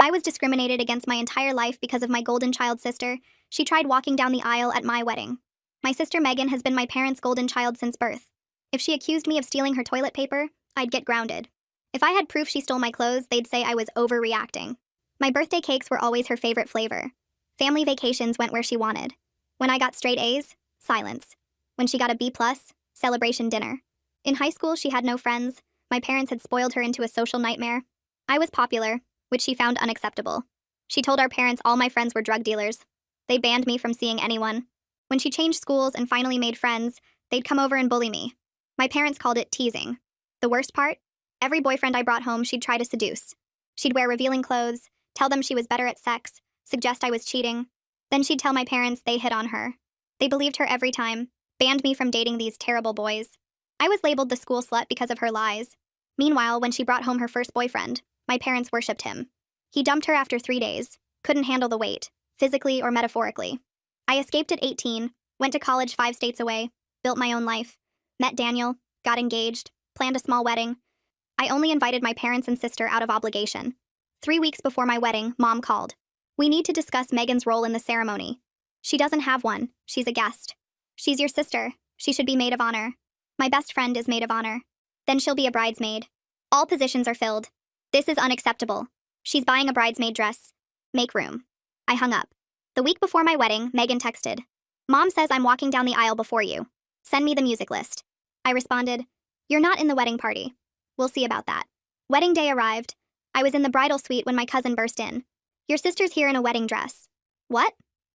I was discriminated against my entire life because of my golden child sister. She tried walking down the aisle at my wedding. My sister Megan has been my parents' golden child since birth. If she accused me of stealing her toilet paper, I'd get grounded. If I had proof she stole my clothes, they'd say I was overreacting. My birthday cakes were always her favorite flavor. Family vacations went where she wanted. When I got straight A's, silence. When she got a B+, celebration dinner. In high school, she had no friends. My parents had spoiled her into a social nightmare. I was popular, which she found unacceptable. She told our parents all my friends were drug dealers. They banned me from seeing anyone. When she changed schools and finally made friends, they'd come over and bully me. My parents called it teasing. The worst part? Every boyfriend I brought home, she'd try to seduce. She'd wear revealing clothes, tell them she was better at sex, suggest I was cheating. Then she'd tell my parents they hit on her. They believed her every time, banned me from dating these terrible boys. I was labeled the school slut because of her lies. Meanwhile, when she brought home her first boyfriend, my parents worshipped him. He dumped her after 3 days, couldn't handle the weight, physically or metaphorically. I escaped at 18, went to college 5 states away, built my own life, met Daniel, got engaged, planned a small wedding. I only invited my parents and sister out of obligation. 3 weeks before my wedding, Mom called. We need to discuss Megan's role in the ceremony. She doesn't have one, she's a guest. She's your sister, she should be maid of honor. My best friend is maid of honor. Then she'll be a bridesmaid. All positions are filled. This is unacceptable. She's buying a bridesmaid dress. Make room. I hung up. The week before my wedding, Megan texted. Mom says I'm walking down the aisle before you. Send me the music list. I responded, you're not in the wedding party. We'll see about that. Wedding day arrived. I was in the bridal suite when my cousin burst in. Your sister's here in a wedding dress. What?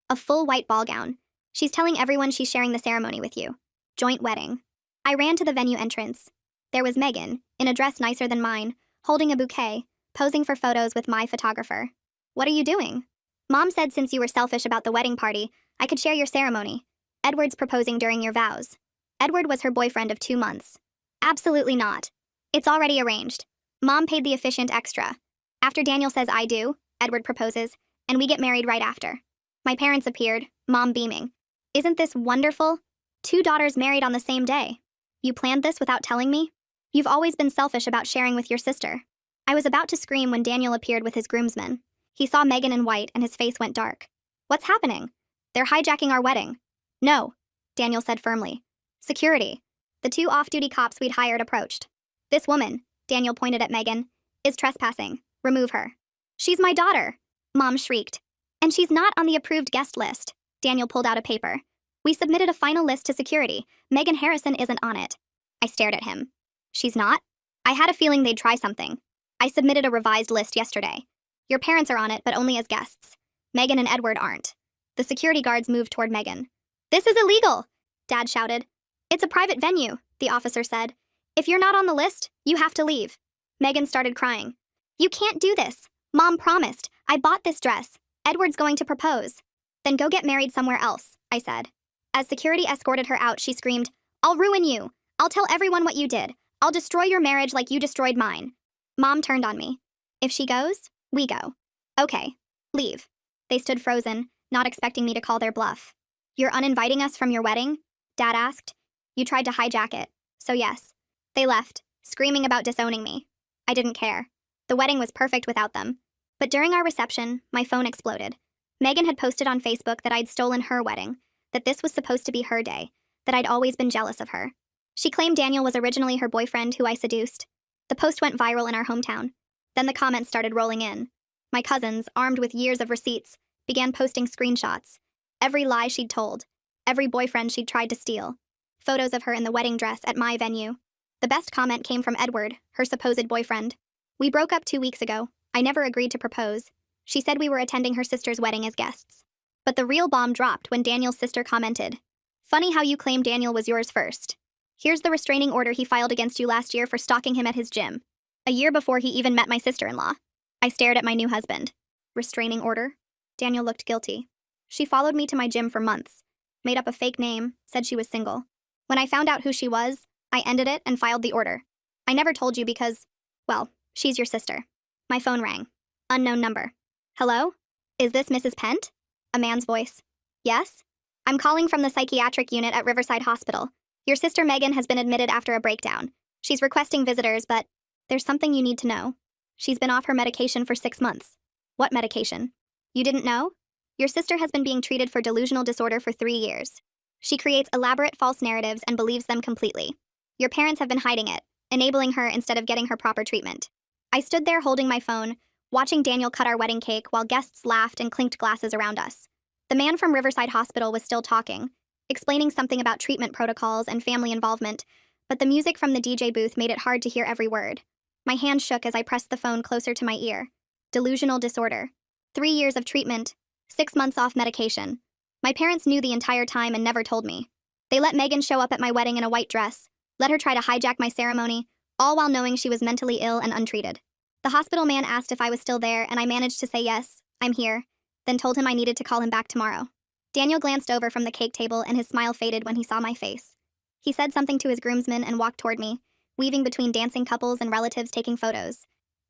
A full white ball gown. She's telling everyone she's sharing the ceremony with you. Joint wedding. I ran to the venue entrance. There was Megan, in a dress nicer than mine, holding a bouquet, posing for photos with my photographer. What are you doing? Mom said since you were selfish about the wedding party, I could share your ceremony. Edward's proposing during your vows. Edward was her boyfriend of 2 months. Absolutely not. It's already arranged. Mom paid the efficient extra. After Daniel says I do, Edward proposes, and we get married right after. My parents appeared, Mom beaming. Isn't this wonderful? 2 daughters married on the same day. You planned this without telling me? You've always been selfish about sharing with your sister. I was about to scream when Daniel appeared with his groomsmen. He saw Megan in white and his face went dark. What's happening? They're hijacking our wedding. No, Daniel said firmly. Security. The 2 off-duty cops we'd hired approached. This woman, Daniel pointed at Megan, is trespassing. Remove her. She's my daughter, Mom shrieked. And she's not on the approved guest list. Daniel pulled out a paper. We submitted a final list to security. Megan Harrison isn't on it. I stared at him. She's not? I had a feeling they'd try something. I submitted a revised list yesterday. Your parents are on it, but only as guests. Megan and Edward aren't. The security guards moved toward Megan. This is illegal, Dad shouted. It's a private venue, the officer said. If you're not on the list, you have to leave. Megan started crying. You can't do this. Mom promised. I bought this dress. Edward's going to propose. Then go get married somewhere else, I said. As security escorted her out, she screamed, I'll ruin you. I'll tell everyone what you did. I'll destroy your marriage like you destroyed mine. Mom turned on me. If she goes, we go. Okay, leave. They stood frozen, not expecting me to call their bluff. You're uninviting us from your wedding? Dad asked. You tried to hijack it, so yes. They left, screaming about disowning me. I didn't care. The wedding was perfect without them. But during our reception, my phone exploded. Megan had posted on Facebook that I'd stolen her wedding, that this was supposed to be her day, that I'd always been jealous of her. She claimed Daniel was originally her boyfriend who I seduced. The post went viral in our hometown. Then the comments started rolling in. My cousins, armed with years of receipts, began posting screenshots. Every lie she'd told. Every boyfriend she'd tried to steal. Photos of her in the wedding dress at my venue. The best comment came from Edward, her supposed boyfriend. We broke up 2 weeks ago. I never agreed to propose. She said we were attending her sister's wedding as guests. But the real bomb dropped when Daniel's sister commented. Funny how you claim Daniel was yours first. Here's the restraining order he filed against you last year for stalking him at his gym. A year before he even met my sister-in-law. I stared at my new husband. Restraining order? Daniel looked guilty. She followed me to my gym for months. Made up a fake name, said she was single. When I found out who she was, I ended it and filed the order. I never told you because, well, she's your sister. My phone rang. Unknown number. Hello? Is this Mrs. Pent? A man's voice. Yes? I'm calling from the psychiatric unit at Riverside Hospital. Your sister Megan has been admitted after a breakdown. She's requesting visitors, but there's something you need to know. She's been off her medication for 6 months. What medication? You didn't know? Your sister has been being treated for delusional disorder for 3 years. She creates elaborate false narratives and believes them completely. Your parents have been hiding it, enabling her instead of getting her proper treatment. I stood there holding my phone, watching Daniel cut our wedding cake while guests laughed and clinked glasses around us. The man from Riverside Hospital was still talking, explaining something about treatment protocols and family involvement, but the music from the DJ booth made it hard to hear every word. My hand shook as I pressed the phone closer to my ear. Delusional disorder. 3 years of treatment. 6 months off medication. My parents knew the entire time and never told me. They let Megan show up at my wedding in a white dress, let her try to hijack my ceremony, all while knowing she was mentally ill and untreated. The hospital man asked if I was still there, and I managed to say yes, I'm here, then told him I needed to call him back tomorrow. Daniel glanced over from the cake table and his smile faded when he saw my face. He said something to his groomsmen and walked toward me, weaving between dancing couples and relatives taking photos.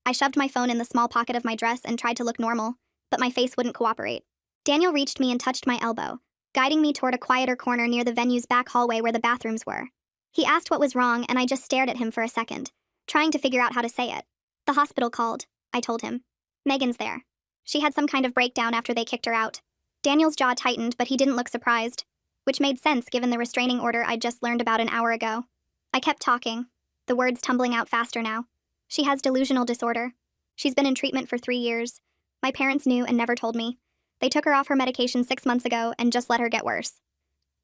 I shoved my phone in the small pocket of my dress and tried to look normal, but my face wouldn't cooperate. Daniel reached me and touched my elbow, guiding me toward a quieter corner near the venue's back hallway where the bathrooms were. He asked what was wrong, and I just stared at him for a second, trying to figure out how to say it. The hospital called, I told him. Megan's there. She had some kind of breakdown after they kicked her out. Daniel's jaw tightened, but he didn't look surprised, which made sense given the restraining order I'd just learned about an hour ago. I kept talking, the words tumbling out faster now. She has delusional disorder. She's been in treatment for 3 years. My parents knew and never told me. They took her off her medication 6 months ago and just let her get worse.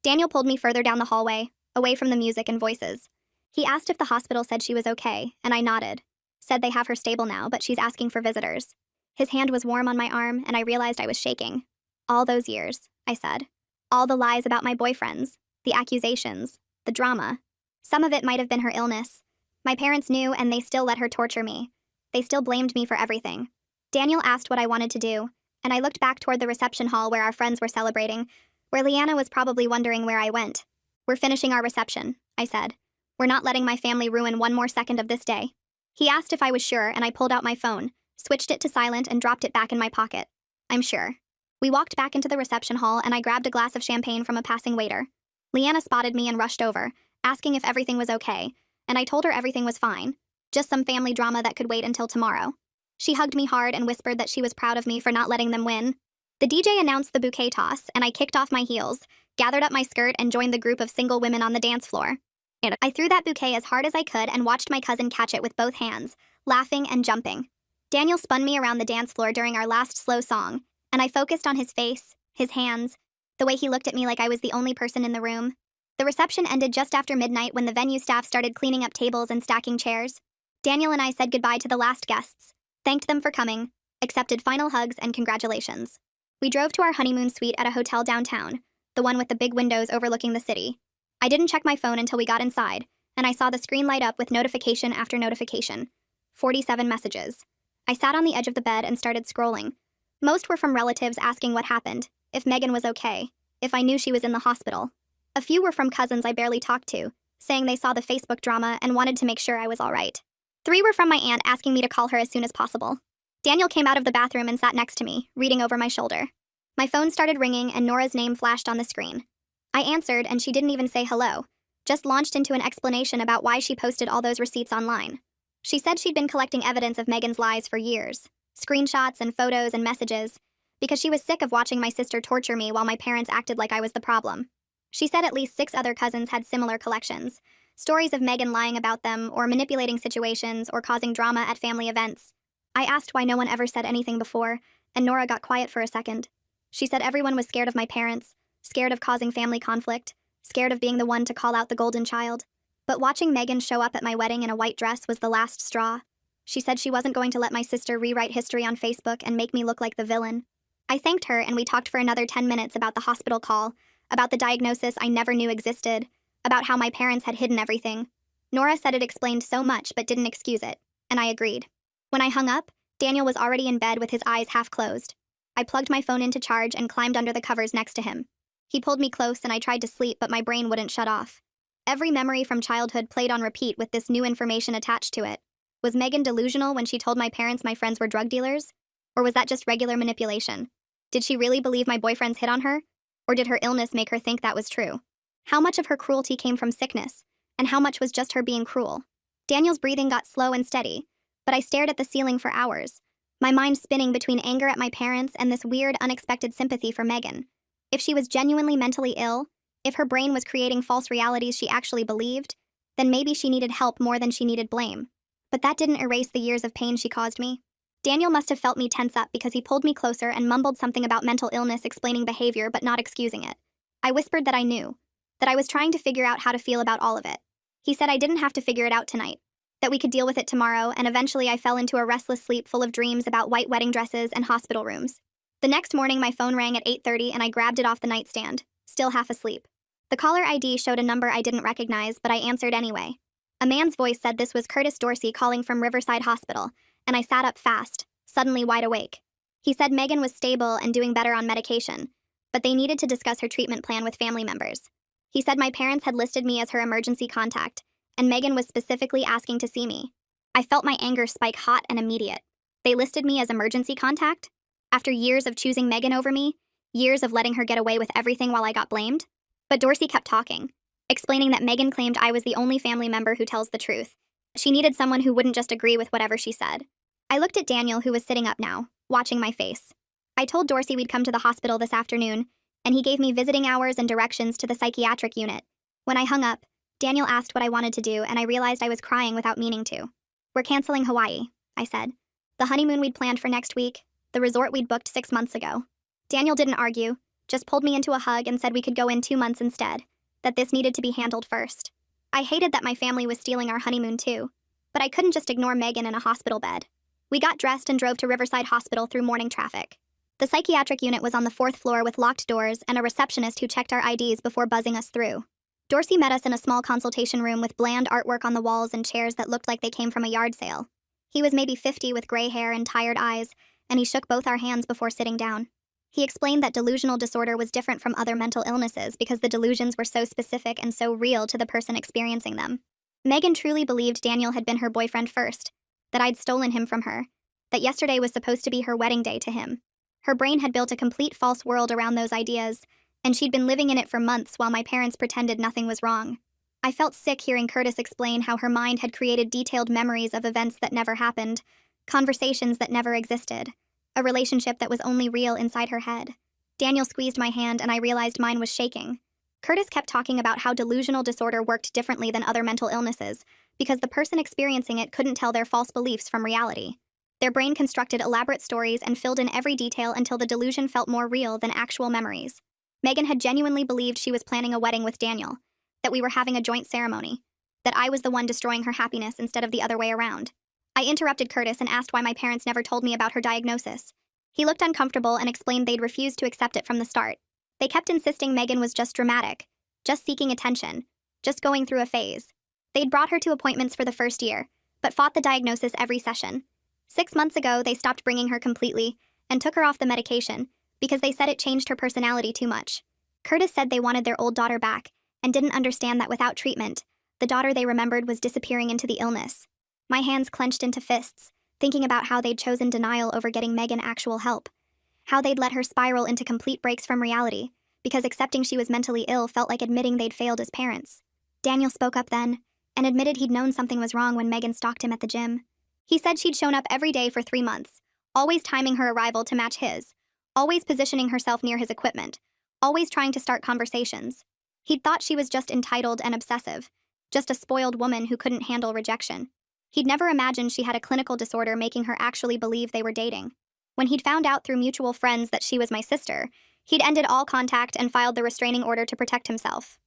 Daniel pulled me further down the hallway, away from the music and voices. He asked if the hospital said she was okay, and I nodded. Said they have her stable now, but she's asking for visitors. His hand was warm on my arm, and I realized I was shaking. All those years, I said. All the lies about my boyfriends, the accusations, the drama. Some of it might have been her illness. My parents knew, and they still let her torture me. They still blamed me for everything. Daniel asked what I wanted to do, and I looked back toward the reception hall where our friends were celebrating, where Leanna was probably wondering where I went. We're finishing our reception, I said. We're not letting my family ruin one more second of this day. He asked if I was sure, and I pulled out my phone, switched it to silent, and dropped it back in my pocket. I'm sure. We walked back into the reception hall, and I grabbed a glass of champagne from a passing waiter. Leanna spotted me and rushed over, asking if everything was okay, and I told her everything was fine. Just some family drama that could wait until tomorrow. She hugged me hard and whispered that she was proud of me for not letting them win. The DJ announced the bouquet toss, and I kicked off my heels, gathered up my skirt, and joined the group of single women on the dance floor. I threw that bouquet as hard as I could and watched my cousin catch it with both hands, laughing and jumping. Daniel spun me around the dance floor during our last slow song, and I focused on his face, his hands, the way he looked at me like I was the only person in the room. The reception ended just after midnight when the venue staff started cleaning up tables and stacking chairs. Daniel and I said goodbye to the last guests, thanked them for coming, accepted final hugs and congratulations. We drove to our honeymoon suite at a hotel downtown, the one with the big windows overlooking the city. I didn't check my phone until we got inside, and I saw the screen light up with notification after notification. 47 messages. I sat on the edge of the bed and started scrolling. Most were from relatives asking what happened, if Megan was okay, if I knew she was in the hospital. A few were from cousins I barely talked to, saying they saw the Facebook drama and wanted to make sure I was all right. 3 were from my aunt asking me to call her as soon as possible. Daniel came out of the bathroom and sat next to me, reading over my shoulder. My phone started ringing and Nora's name flashed on the screen. I answered and she didn't even say hello, just launched into an explanation about why she posted all those receipts online. She said she'd been collecting evidence of Megan's lies for years, screenshots and photos and messages, because she was sick of watching my sister torture me while my parents acted like I was the problem. She said at least 6 other cousins had similar collections, stories of Megan lying about them or manipulating situations or causing drama at family events. I asked why no one ever said anything before, and Nora got quiet for a second. She said everyone was scared of my parents, scared of causing family conflict, scared of being the one to call out the golden child. But watching Megan show up at my wedding in a white dress was the last straw. She said she wasn't going to let my sister rewrite history on Facebook and make me look like the villain. I thanked her and we talked for another 10 minutes about the hospital call, about the diagnosis I never knew existed, about how my parents had hidden everything. Nora said it explained so much but didn't excuse it, and I agreed. When I hung up, Daniel was already in bed with his eyes half closed. I plugged my phone into charge and climbed under the covers next to him. He pulled me close and I tried to sleep, but my brain wouldn't shut off. Every memory from childhood played on repeat with this new information attached to it. Was Megan delusional when she told my parents my friends were drug dealers? Or was that just regular manipulation? Did she really believe my boyfriends hit on her? Or did her illness make her think that was true? How much of her cruelty came from sickness, and how much was just her being cruel? Daniel's breathing got slow and steady, but I stared at the ceiling for hours. my mind spinning between anger at my parents and this weird, unexpected sympathy for Megan. If she was genuinely mentally ill, if her brain was creating false realities she actually believed, then maybe she needed help more than she needed blame. But that didn't erase the years of pain she caused me. Daniel must have felt me tense up because he pulled me closer and mumbled something about mental illness, explaining behavior but not excusing it. I whispered that I knew, that I was trying to figure out how to feel about all of it. He said I didn't have to figure it out tonight, that we could deal with it tomorrow, and eventually I fell into a restless sleep full of dreams about white wedding dresses and hospital rooms. The next morning my phone rang at 8:30 and I grabbed it off the nightstand, still half asleep. The caller ID showed a number I didn't recognize, but I answered anyway. A man's voice said this was Curtis Dorsey calling from Riverside Hospital, and I sat up fast, suddenly wide awake. He said Megan was stable and doing better on medication, but they needed to discuss her treatment plan with family members. He said my parents had listed me as her emergency contact, and Megan was specifically asking to see me. I felt my anger spike hot and immediate. They listed me as emergency contact? After years of choosing Megan over me, years of letting her get away with everything while I got blamed? But Dorsey kept talking, explaining that Megan claimed I was the only family member who tells the truth. She needed someone who wouldn't just agree with whatever she said. I looked at Daniel, who was sitting up now, watching my face. I told Dorsey we'd come to the hospital this afternoon, and he gave me visiting hours and directions to the psychiatric unit. When I hung up, Daniel asked what I wanted to do, and I realized I was crying without meaning to. "We're canceling Hawaii," I said. "The honeymoon we'd planned for next week, the resort we'd booked 6 months ago." Daniel didn't argue, just pulled me into a hug and said we could go in 2 months instead, that this needed to be handled first. I hated that my family was stealing our honeymoon too, but I couldn't just ignore Megan in a hospital bed. We got dressed and drove to Riverside Hospital through morning traffic. The psychiatric unit was on the 4th floor with locked doors and a receptionist who checked our IDs before buzzing us through. Dorsey met us in a small consultation room with bland artwork on the walls and chairs that looked like they came from a yard sale. He was maybe 50 with gray hair and tired eyes, and he shook both our hands before sitting down. He explained that delusional disorder was different from other mental illnesses because the delusions were so specific and so real to the person experiencing them. Megan truly believed Daniel had been her boyfriend first, that I'd stolen him from her, that yesterday was supposed to be her wedding day to him. Her brain had built a complete false world around those ideas, and she'd been living in it for months while my parents pretended nothing was wrong. I felt sick hearing Curtis explain how her mind had created detailed memories of events that never happened, conversations that never existed, a relationship that was only real inside her head. Daniel squeezed my hand and I realized mine was shaking. Curtis kept talking about how delusional disorder worked differently than other mental illnesses because the person experiencing it couldn't tell their false beliefs from reality. Their brain constructed elaborate stories and filled in every detail until the delusion felt more real than actual memories. Megan had genuinely believed she was planning a wedding with Daniel, that we were having a joint ceremony, that I was the one destroying her happiness instead of the other way around. I interrupted Curtis and asked why my parents never told me about her diagnosis. He looked uncomfortable and explained they'd refused to accept it from the start. They kept insisting Megan was just dramatic, just seeking attention, just going through a phase. They'd brought her to appointments for the first year, but fought the diagnosis every session. 6 months ago, they stopped bringing her completely and took her off the medication because they said it changed her personality too much. Curtis said they wanted their old daughter back and didn't understand that without treatment, the daughter they remembered was disappearing into the illness. My hands clenched into fists, thinking about how they'd chosen denial over getting Megan actual help, how they'd let her spiral into complete breaks from reality because accepting she was mentally ill felt like admitting they'd failed as parents. Daniel spoke up then and admitted he'd known something was wrong when Megan stalked him at the gym. He said she'd shown up every day for 3 months, always timing her arrival to match his, always positioning herself near his equipment, always trying to start conversations. He'd thought she was just entitled and obsessive, just a spoiled woman who couldn't handle rejection. He'd never imagined she had a clinical disorder making her actually believe they were dating. When he'd found out through mutual friends that she was my sister, he'd ended all contact and filed the restraining order to protect himself.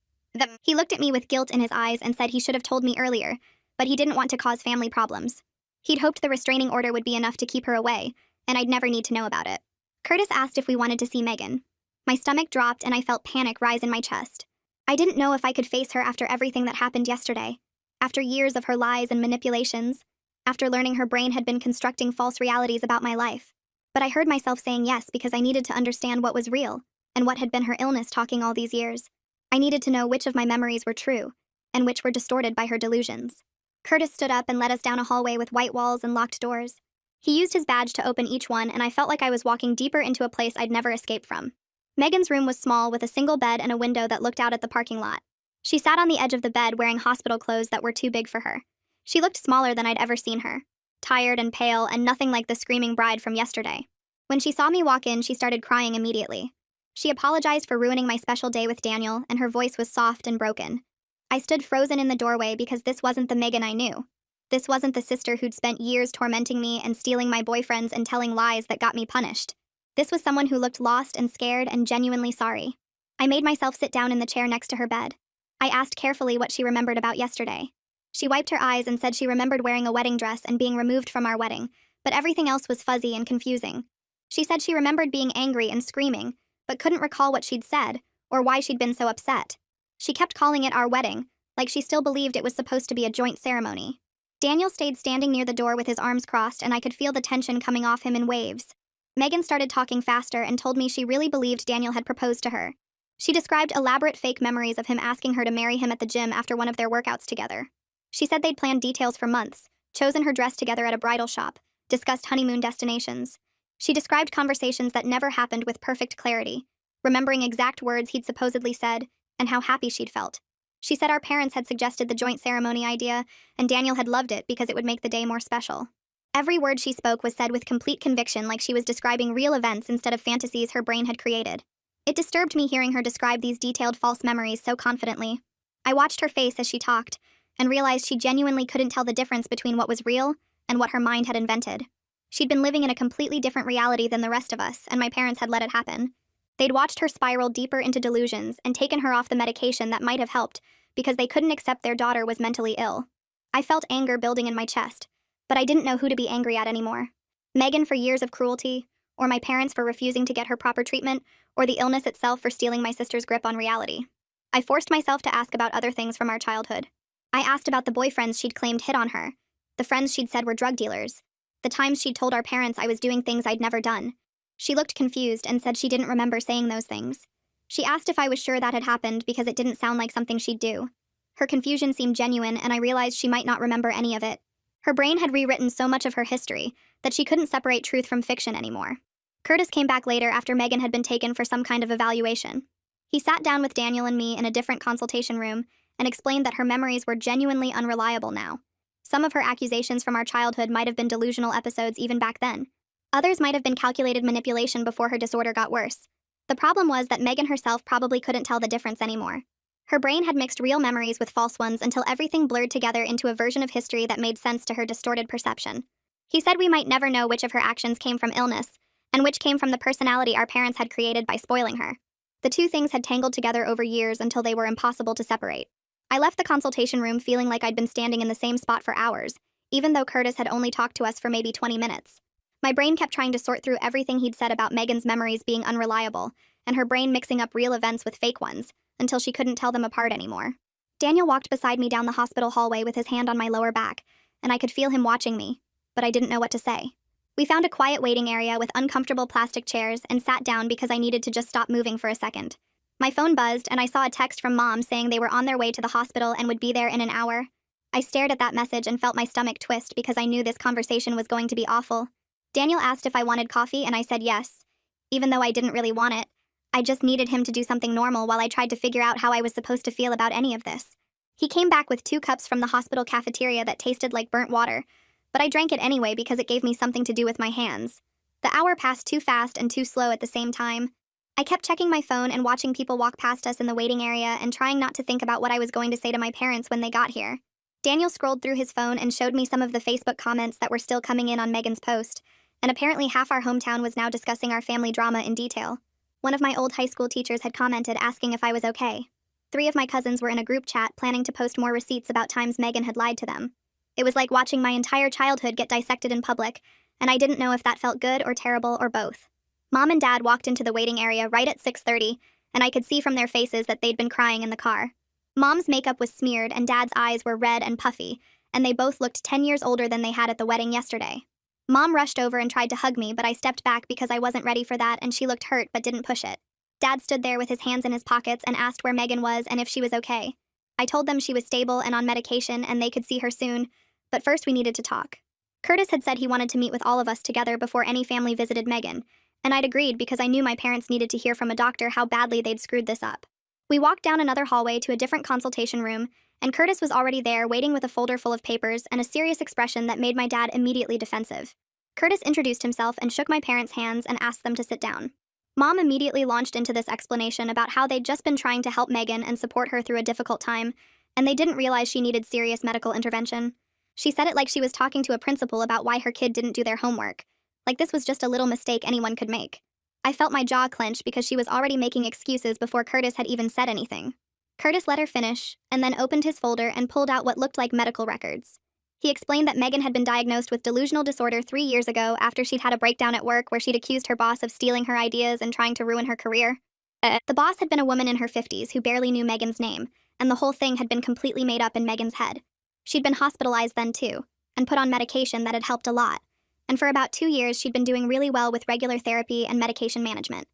He looked at me with guilt in his eyes and said he should have told me earlier, but he didn't want to cause family problems. He'd hoped the restraining order would be enough to keep her away, and I'd never need to know about it. Curtis asked if we wanted to see Megan. My stomach dropped and I felt panic rise in my chest. I didn't know if I could face her after everything that happened yesterday, after years of her lies and manipulations, after learning her brain had been constructing false realities about my life. But I heard myself saying yes because I needed to understand what was real and what had been her illness talking all these years. I needed to know which of my memories were true and which were distorted by her delusions. Curtis stood up and led us down a hallway with white walls and locked doors. He used his badge to open each one, and I felt like I was walking deeper into a place I'd never escaped from. Megan's room was small with a single bed and a window that looked out at the parking lot. She sat on the edge of the bed wearing hospital clothes that were too big for her. She looked smaller than I'd ever seen her. tired and pale and nothing like the screaming bride from yesterday. When she saw me walk in, she started crying immediately. She apologized for ruining my special day with Daniel, and her voice was soft and broken. I stood frozen in the doorway because this wasn't the Megan I knew. This wasn't the sister who'd spent years tormenting me and stealing my boyfriends and telling lies that got me punished. This was someone who looked lost and scared and genuinely sorry. I made myself sit down in the chair next to her bed. I asked carefully what she remembered about yesterday. She wiped her eyes and said she remembered wearing a wedding dress and being removed from our wedding, but everything else was fuzzy and confusing. She said she remembered being angry and screaming, but couldn't recall what she'd said or why she'd been so upset. She kept calling it our wedding, like she still believed it was supposed to be a joint ceremony. Daniel stayed standing near the door with his arms crossed, and I could feel the tension coming off him in waves. Megan started talking faster and told me she really believed Daniel had proposed to her. She described elaborate fake memories of him asking her to marry him at the gym after one of their workouts together. She said they'd planned details for months, chosen her dress together at a bridal shop, discussed honeymoon destinations. She described conversations that never happened with perfect clarity, remembering exact words he'd supposedly said, and how happy she'd felt. She said our parents had suggested the joint ceremony idea, and Daniel had loved it because it would make the day more special. Every word she spoke was said with complete conviction, like she was describing real events instead of fantasies her brain had created. It disturbed me hearing her describe these detailed false memories so confidently. I watched her face as she talked, and realized she genuinely couldn't tell the difference between what was real and what her mind had invented. She'd been living in a completely different reality than the rest of us, and my parents had let it happen. They'd watched her spiral deeper into delusions and taken her off the medication that might have helped because they couldn't accept their daughter was mentally ill. I felt anger building in my chest, but I didn't know who to be angry at anymore. Megan for years of cruelty, or my parents for refusing to get her proper treatment, or the illness itself for stealing my sister's grip on reality. I forced myself to ask about other things from our childhood. I asked about the boyfriends she'd claimed hit on her, the friends she'd said were drug dealers, the times she'd told our parents I was doing things I'd never done. She looked confused and said she didn't remember saying those things. She asked if I was sure that had happened because it didn't sound like something she'd do. Her confusion seemed genuine, and I realized she might not remember any of it. Her brain had rewritten so much of her history that she couldn't separate truth from fiction anymore. Curtis came back later after Megan had been taken for some kind of evaluation. He sat down with Daniel and me in a different consultation room and explained that her memories were genuinely unreliable now. Some of her accusations from our childhood might have been delusional episodes even back then. Others might have been calculated manipulation before her disorder got worse. The problem was that Megan herself probably couldn't tell the difference anymore. Her brain had mixed real memories with false ones until everything blurred together into a version of history that made sense to her distorted perception. He said we might never know which of her actions came from illness, and which came from the personality our parents had created by spoiling her. The two things had tangled together over years until they were impossible to separate. I left the consultation room feeling like I'd been standing in the same spot for hours, even though Curtis had only talked to us for maybe 20 minutes. My brain kept trying to sort through everything he'd said about Megan's memories being unreliable, and her brain mixing up real events with fake ones, until she couldn't tell them apart anymore. Daniel walked beside me down the hospital hallway with his hand on my lower back, and I could feel him watching me, but I didn't know what to say. We found a quiet waiting area with uncomfortable plastic chairs and sat down because I needed to just stop moving for a second. My phone buzzed, and I saw a text from Mom saying they were on their way to the hospital and would be there in an hour. I stared at that message and felt my stomach twist because I knew this conversation was going to be awful. Daniel asked if I wanted coffee, and I said yes, even though I didn't really want it. I just needed him to do something normal while I tried to figure out how I was supposed to feel about any of this. He came back with 2 cups from the hospital cafeteria that tasted like burnt water, but I drank it anyway because it gave me something to do with my hands. The hour passed too fast and too slow at the same time. I kept checking my phone and watching people walk past us in the waiting area and trying not to think about what I was going to say to my parents when they got here. Daniel scrolled through his phone and showed me some of the Facebook comments that were still coming in on Megan's post, and apparently half our hometown was now discussing our family drama in detail. One of my old high school teachers had commented asking if I was okay. 3 of my cousins were in a group chat planning to post more receipts about times Megan had lied to them. It was like watching my entire childhood get dissected in public, and I didn't know if that felt good or terrible or both. Mom and Dad walked into the waiting area right at 6:30, and I could see from their faces that they'd been crying in the car. Mom's makeup was smeared and Dad's eyes were red and puffy, and they both looked 10 years older than they had at the wedding yesterday. Mom rushed over and tried to hug me, but I stepped back because I wasn't ready for that, and she looked hurt but didn't push it. Dad stood there with his hands in his pockets and asked where Megan was and if she was okay. I told them she was stable and on medication and they could see her soon, but first we needed to talk. Curtis had said he wanted to meet with all of us together before any family visited Megan, and I'd agreed because I knew my parents needed to hear from a doctor how badly they'd screwed this up. We walked down another hallway to a different consultation room, and Curtis was already there waiting with a folder full of papers and a serious expression that made my dad immediately defensive. Curtis introduced himself and shook my parents' hands and asked them to sit down. Mom immediately launched into this explanation about how they'd just been trying to help Megan and support her through a difficult time, and they didn't realize she needed serious medical intervention. She said it like she was talking to a principal about why her kid didn't do their homework, like this was just a little mistake anyone could make. I felt my jaw clench because she was already making excuses before Curtis had even said anything. Curtis let her finish, and then opened his folder and pulled out what looked like medical records. He explained that Megan had been diagnosed with delusional disorder 3 years ago after she'd had a breakdown at work where she'd accused her boss of stealing her ideas and trying to ruin her career. The boss had been a woman in her 50s who barely knew Megan's name, and the whole thing had been completely made up in Megan's head. She'd been hospitalized then too, and put on medication that had helped a lot. And for about 2 years, she'd been doing really well with regular therapy and medication management.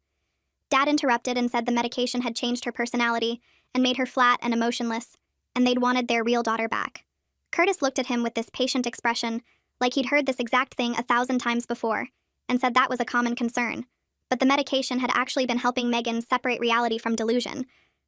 Dad interrupted and said the medication had changed her personality and made her flat and emotionless, and they'd wanted their real daughter back. Curtis looked at him with this patient expression, like he'd heard this exact thing 1,000 times before, and said that was a common concern. But the medication had actually been helping Megan separate reality from delusion.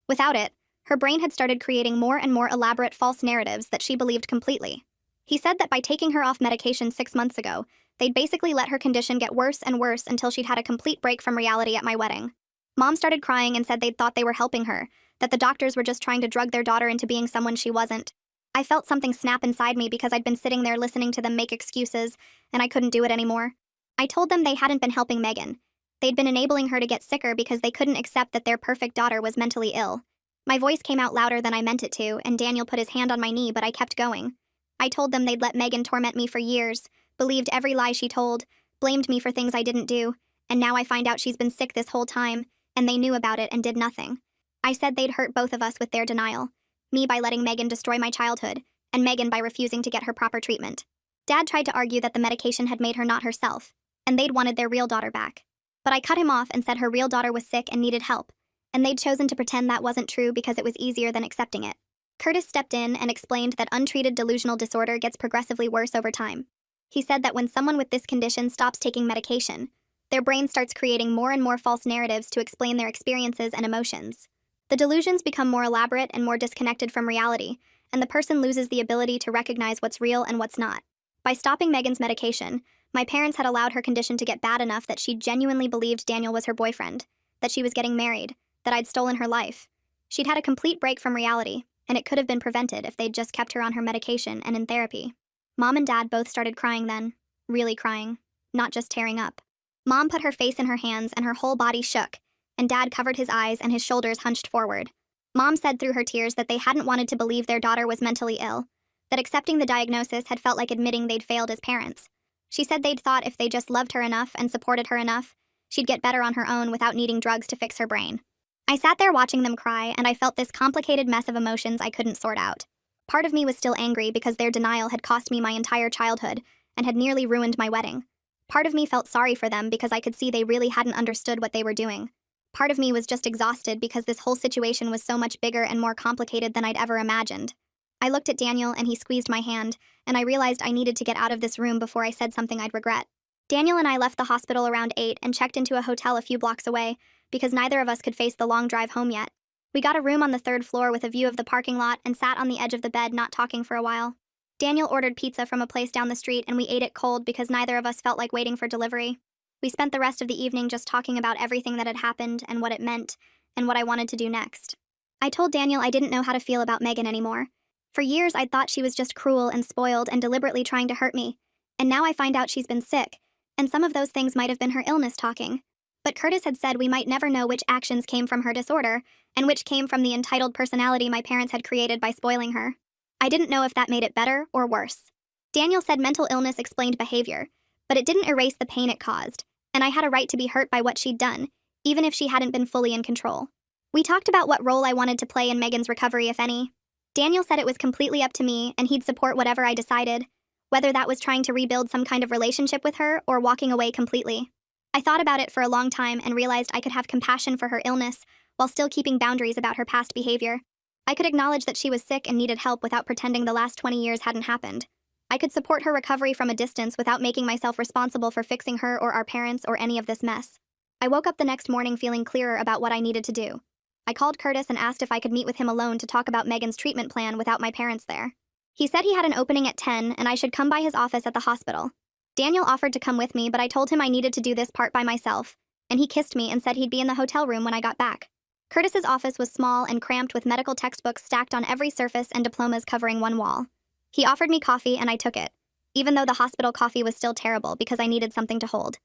Without it, her brain had started creating more and more elaborate false narratives that she believed completely. He said that by taking her off medication 6 months ago, they'd basically let her condition get worse and worse until she'd had a complete break from reality at my wedding. Mom started crying and said they'd thought they were helping her, that the doctors were just trying to drug their daughter into being someone she wasn't. I felt something snap inside me because I'd been sitting there listening to them make excuses, and I couldn't do it anymore. I told them they hadn't been helping Megan. They'd been enabling her to get sicker because they couldn't accept that their perfect daughter was mentally ill. My voice came out louder than I meant it to, and Daniel put his hand on my knee, but I kept going. I told them they'd let Megan torment me for years, believed every lie she told, blamed me for things I didn't do, and now I find out she's been sick this whole time, and they knew about it and did nothing. I said they'd hurt both of us with their denial. Me by letting Megan destroy my childhood, and Megan by refusing to get her proper treatment. Dad tried to argue that the medication had made her not herself, and they'd wanted their real daughter back. But I cut him off and said her real daughter was sick and needed help, and they'd chosen to pretend that wasn't true because it was easier than accepting it. Curtis stepped in and explained that untreated delusional disorder gets progressively worse over time. He said that when someone with this condition stops taking medication, their brain starts creating more and more false narratives to explain their experiences and emotions. The delusions become more elaborate and more disconnected from reality, and the person loses the ability to recognize what's real and what's not. By stopping Megan's medication, my parents had allowed her condition to get bad enough that she genuinely believed Daniel was her boyfriend, that she was getting married, that I'd stolen her life. She'd had a complete break from reality, and it could have been prevented if they'd just kept her on her medication and in therapy. Mom and Dad both started crying then, really crying, not just tearing up. Mom put her face in her hands and her whole body shook, and Dad covered his eyes and his shoulders hunched forward. Mom said through her tears that they hadn't wanted to believe their daughter was mentally ill, that accepting the diagnosis had felt like admitting they'd failed as parents. She said they'd thought if they just loved her enough and supported her enough, she'd get better on her own without needing drugs to fix her brain. I sat there watching them cry, and I felt this complicated mess of emotions I couldn't sort out. Part of me was still angry because their denial had cost me my entire childhood and had nearly ruined my wedding. Part of me felt sorry for them because I could see they really hadn't understood what they were doing. Part of me was just exhausted because this whole situation was so much bigger and more complicated than I'd ever imagined. I looked at Daniel and he squeezed my hand, and I realized I needed to get out of this room before I said something I'd regret. Daniel and I left the hospital around 8 and checked into a hotel a few blocks away because neither of us could face the long drive home yet. We got a room on the 3rd floor with a view of the parking lot and sat on the edge of the bed not talking for a while. Daniel ordered pizza from a place down the street and we ate it cold because neither of us felt like waiting for delivery. We spent the rest of the evening just talking about everything that had happened and what it meant and what I wanted to do next. I told Daniel I didn't know how to feel about Megan anymore. For years I'd thought she was just cruel and spoiled and deliberately trying to hurt me, and now I find out she's been sick, and some of those things might have been her illness talking. But Curtis had said we might never know which actions came from her disorder and which came from the entitled personality my parents had created by spoiling her. I didn't know if that made it better or worse. Daniel said mental illness explained behavior, but it didn't erase the pain it caused, and I had a right to be hurt by what she'd done, even if she hadn't been fully in control. We talked about what role I wanted to play in Megan's recovery, if any. Daniel said it was completely up to me and he'd support whatever I decided, whether that was trying to rebuild some kind of relationship with her or walking away completely. I thought about it for a long time and realized I could have compassion for her illness while still keeping boundaries about her past behavior. I could acknowledge that she was sick and needed help without pretending the last 20 years hadn't happened. I could support her recovery from a distance without making myself responsible for fixing her or our parents or any of this mess. I woke up the next morning feeling clearer about what I needed to do. I called Curtis and asked if I could meet with him alone to talk about Megan's treatment plan without my parents there. He said he had an opening at 10 and I should come by his office at the hospital. Daniel offered to come with me, but I told him I needed to do this part by myself, and he kissed me and said he'd be in the hotel room when I got back. Curtis's office was small and cramped with medical textbooks stacked on every surface and diplomas covering one wall. He offered me coffee and I took it, even though the hospital coffee was still terrible because I needed something to hold.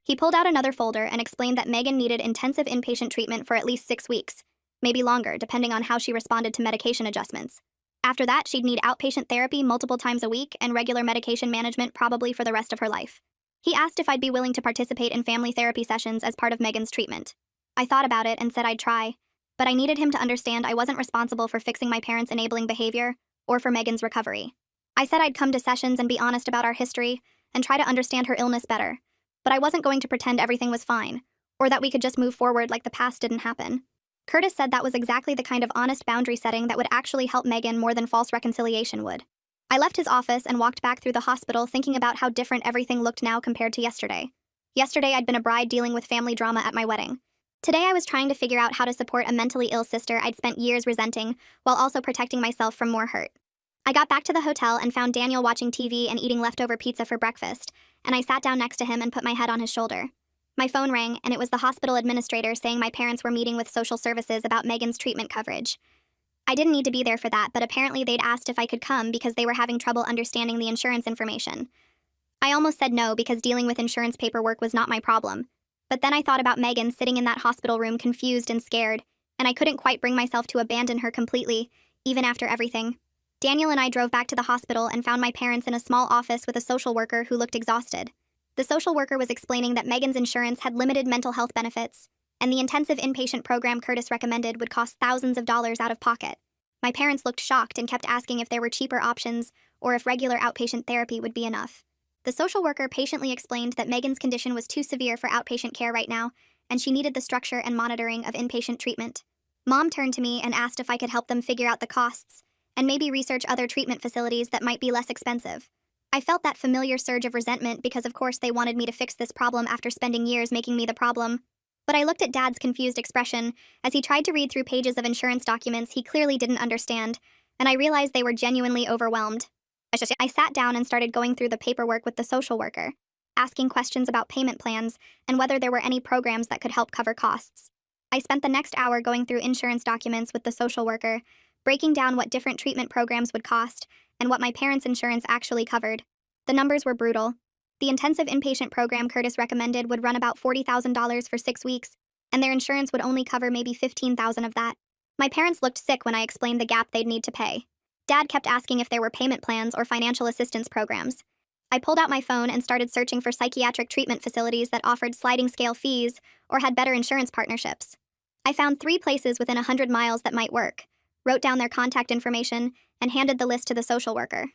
He pulled out another folder and explained that Megan needed intensive inpatient treatment for at least 6 weeks, maybe longer, depending on how she responded to medication adjustments. After that, she'd need outpatient therapy multiple times a week and regular medication management probably for the rest of her life. He asked if I'd be willing to participate in family therapy sessions as part of Megan's treatment. I thought about it and said I'd try, but I needed him to understand I wasn't responsible for fixing my parents' enabling behavior or for Megan's recovery. I said I'd come to sessions and be honest about our history and try to understand her illness better, but I wasn't going to pretend everything was fine, or that we could just move forward like the past didn't happen. Curtis said that was exactly the kind of honest boundary setting that would actually help Megan more than false reconciliation would. I left his office and walked back through the hospital thinking about how different everything looked now compared to yesterday. Yesterday I'd been a bride dealing with family drama at my wedding. Today I was trying to figure out how to support a mentally ill sister I'd spent years resenting while also protecting myself from more hurt. I got back to the hotel and found Daniel watching TV and eating leftover pizza for breakfast, and I sat down next to him and put my head on his shoulder. My phone rang, and it was the hospital administrator saying my parents were meeting with social services about Megan's treatment coverage. I didn't need to be there for that, but apparently they'd asked if I could come because they were having trouble understanding the insurance information. I almost said no because dealing with insurance paperwork was not my problem. But then I thought about Megan sitting in that hospital room confused and scared, and I couldn't quite bring myself to abandon her completely, even after everything. Daniel and I drove back to the hospital and found my parents in a small office with a social worker who looked exhausted. The social worker was explaining that Megan's insurance had limited mental health benefits, and the intensive inpatient program Curtis recommended would cost thousands of dollars out of pocket. My parents looked shocked and kept asking if there were cheaper options or if regular outpatient therapy would be enough. The social worker patiently explained that Megan's condition was too severe for outpatient care right now, and she needed the structure and monitoring of inpatient treatment. Mom turned to me and asked if I could help them figure out the costs, and maybe research other treatment facilities that might be less expensive. I felt that familiar surge of resentment because of course they wanted me to fix this problem after spending years making me the problem. But I looked at Dad's confused expression as he tried to read through pages of insurance documents he clearly didn't understand, and I realized they were genuinely overwhelmed. I sat down and started going through the paperwork with the social worker, asking questions about payment plans and whether there were any programs that could help cover costs. I spent the next hour going through insurance documents with the social worker, breaking down what different treatment programs would cost and what my parents' insurance actually covered. The numbers were brutal. The intensive inpatient program Curtis recommended would run about $40,000 for 6 weeks, and their insurance would only cover maybe $15,000 of that. My parents looked sick when I explained the gap they'd need to pay. Dad kept asking if there were payment plans or financial assistance programs. I pulled out my phone and started searching for psychiatric treatment facilities that offered sliding scale fees or had better insurance partnerships. I found 3 places within 100 miles that might work, wrote down their contact information, and handed the list to the social worker.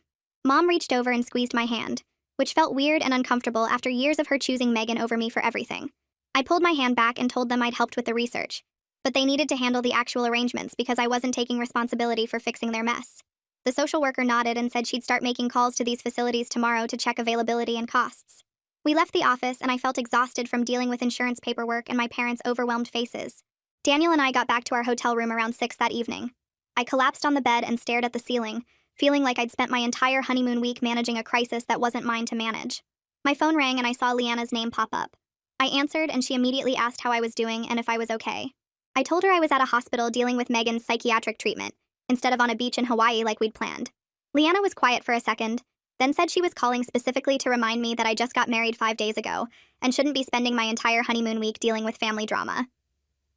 Mom reached over and squeezed my hand, which felt weird and uncomfortable after years of her choosing Megan over me for everything. I pulled my hand back and told them I'd helped with the research, but they needed to handle the actual arrangements because I wasn't taking responsibility for fixing their mess. The social worker nodded and said she'd start making calls to these facilities tomorrow to check availability and costs. We left the office and I felt exhausted from dealing with insurance paperwork and my parents' overwhelmed faces. Daniel and I got back to our hotel room around 6 that evening. I collapsed on the bed and stared at the ceiling, feeling like I'd spent my entire honeymoon week managing a crisis that wasn't mine to manage. My phone rang and I saw Leanna's name pop up. I answered and she immediately asked how I was doing and if I was okay. I told her I was at a hospital dealing with Megan's psychiatric treatment, instead of on a beach in Hawaii like we'd planned. Leanna was quiet for a second, then said she was calling specifically to remind me that I just got married 5 days ago and shouldn't be spending my entire honeymoon week dealing with family drama.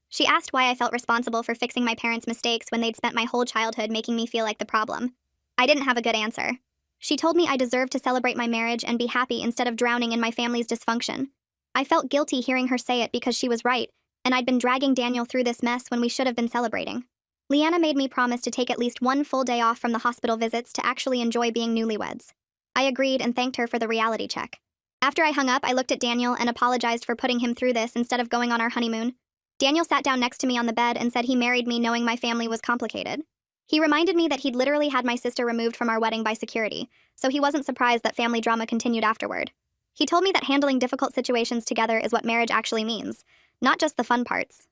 She asked why I felt responsible for fixing my parents' mistakes when they'd spent my whole childhood making me feel like the problem. I didn't have a good answer. She told me I deserved to celebrate my marriage and be happy instead of drowning in my family's dysfunction. I felt guilty hearing her say it because she was right, and I'd been dragging Daniel through this mess when we should have been celebrating. Leanna made me promise to take at least 1 full day off from the hospital visits to actually enjoy being newlyweds. I agreed and thanked her for the reality check. After I hung up, I looked at Daniel and apologized for putting him through this instead of going on our honeymoon. Daniel sat down next to me on the bed and said he married me knowing my family was complicated. He reminded me that he'd literally had my sister removed from our wedding by security, so he wasn't surprised that family drama continued afterward. He told me that handling difficult situations together is what marriage actually means, not just the fun parts.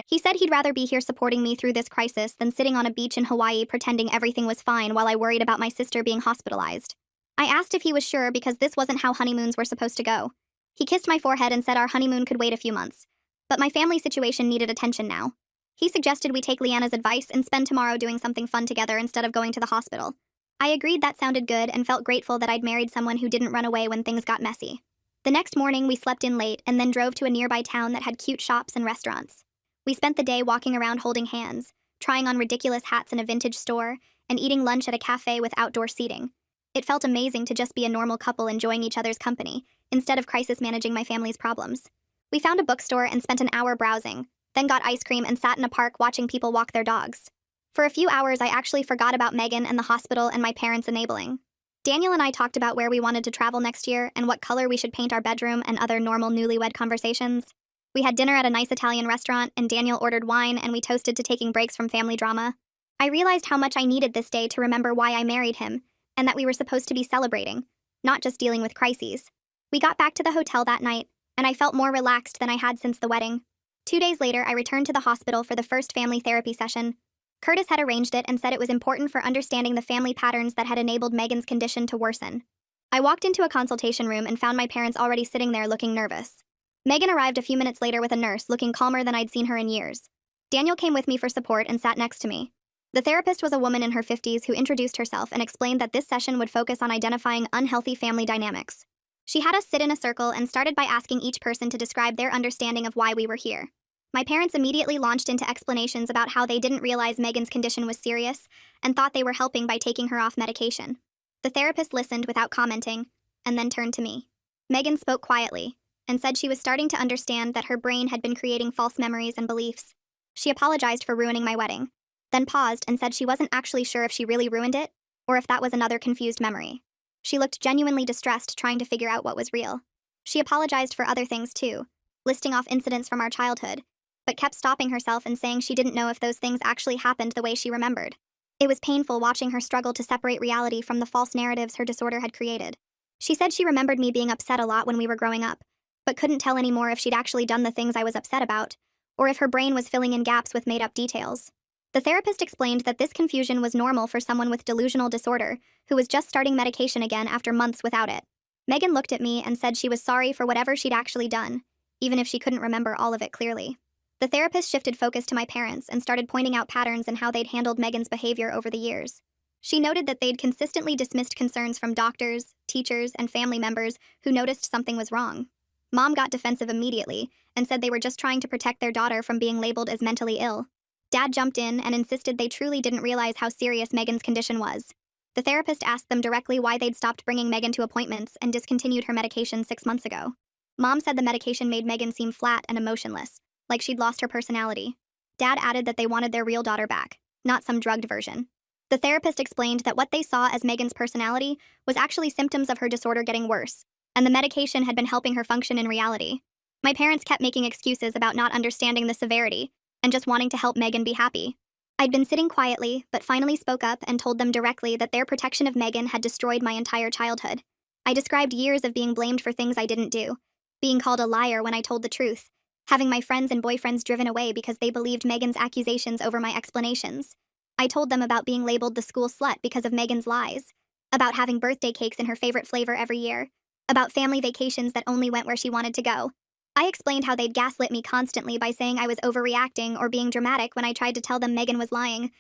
He said he'd rather be here supporting me through this crisis than sitting on a beach in Hawaii pretending everything was fine while I worried about my sister being hospitalized. I asked if he was sure because this wasn't how honeymoons were supposed to go. He kissed my forehead and said our honeymoon could wait a few months. But my family situation needed attention now. He suggested we take Leanna's advice and spend tomorrow doing something fun together instead of going to the hospital. I agreed that sounded good and felt grateful that I'd married someone who didn't run away when things got messy. The next morning, we slept in late and then drove to a nearby town that had cute shops and restaurants. We spent the day walking around holding hands, trying on ridiculous hats in a vintage store, and eating lunch at a cafe with outdoor seating. It felt amazing to just be a normal couple enjoying each other's company, instead of crisis managing my family's problems. We found a bookstore and spent an hour browsing, then got ice cream and sat in a park watching people walk their dogs. For a few hours, I actually forgot about Megan and the hospital and my parents enabling. Daniel and I talked about where we wanted to travel next year and what color we should paint our bedroom and other normal newlywed conversations. We had dinner at a nice Italian restaurant, and Daniel ordered wine, and we toasted to taking breaks from family drama. I realized how much I needed this day to remember why I married him, and that we were supposed to be celebrating, not just dealing with crises. We got back to the hotel that night, and I felt more relaxed than I had since the wedding. 2 days later, I returned to the hospital for the first family therapy session. Curtis had arranged it and said it was important for understanding the family patterns that had enabled Megan's condition to worsen. I walked into a consultation room and found my parents already sitting there looking nervous. Megan arrived a few minutes later with a nurse, looking calmer than I'd seen her in years. Daniel came with me for support and sat next to me. The therapist was a woman in her 50s who introduced herself and explained that this session would focus on identifying unhealthy family dynamics. She had us sit in a circle and started by asking each person to describe their understanding of why we were here. My parents immediately launched into explanations about how they didn't realize Megan's condition was serious and thought they were helping by taking her off medication. The therapist listened without commenting and then turned to me. Megan spoke quietly and said she was starting to understand that her brain had been creating false memories and beliefs. She apologized for ruining my wedding, then paused and said she wasn't actually sure if she really ruined it or if that was another confused memory. She looked genuinely distressed, trying to figure out what was real. She apologized for other things too, listing off incidents from our childhood, but kept stopping herself and saying she didn't know if those things actually happened the way she remembered. It was painful watching her struggle to separate reality from the false narratives her disorder had created. She said she remembered me being upset a lot when we were growing up, but couldn't tell anymore if she'd actually done the things I was upset about, or if her brain was filling in gaps with made-up details. The therapist explained that this confusion was normal for someone with delusional disorder who was just starting medication again after months without it. Megan looked at me and said she was sorry for whatever she'd actually done, even if she couldn't remember all of it clearly. The therapist shifted focus to my parents and started pointing out patterns in how they'd handled Megan's behavior over the years. She noted that they'd consistently dismissed concerns from doctors, teachers, and family members who noticed something was wrong. Mom got defensive immediately and said they were just trying to protect their daughter from being labeled as mentally ill. Dad jumped in and insisted they truly didn't realize how serious Megan's condition was. The therapist asked them directly why they'd stopped bringing Megan to appointments and discontinued her medication 6 months ago. Mom said the medication made Megan seem flat and emotionless, like she'd lost her personality. Dad added that they wanted their real daughter back, not some drugged version. The therapist explained that what they saw as Megan's personality was actually symptoms of her disorder getting worse, and the medication had been helping her function in reality. My parents kept making excuses about not understanding the severity and just wanting to help Megan be happy. I'd been sitting quietly, but finally spoke up and told them directly that their protection of Megan had destroyed my entire childhood. I described years of being blamed for things I didn't do, being called a liar when I told the truth, having my friends and boyfriends driven away because they believed Megan's accusations over my explanations. I told them about being labeled the school slut because of Megan's lies, about having birthday cakes in her favorite flavor every year, about family vacations that only went where she wanted to go. I explained how they'd gaslit me constantly by saying I was overreacting or being dramatic when I tried to tell them Megan was lying.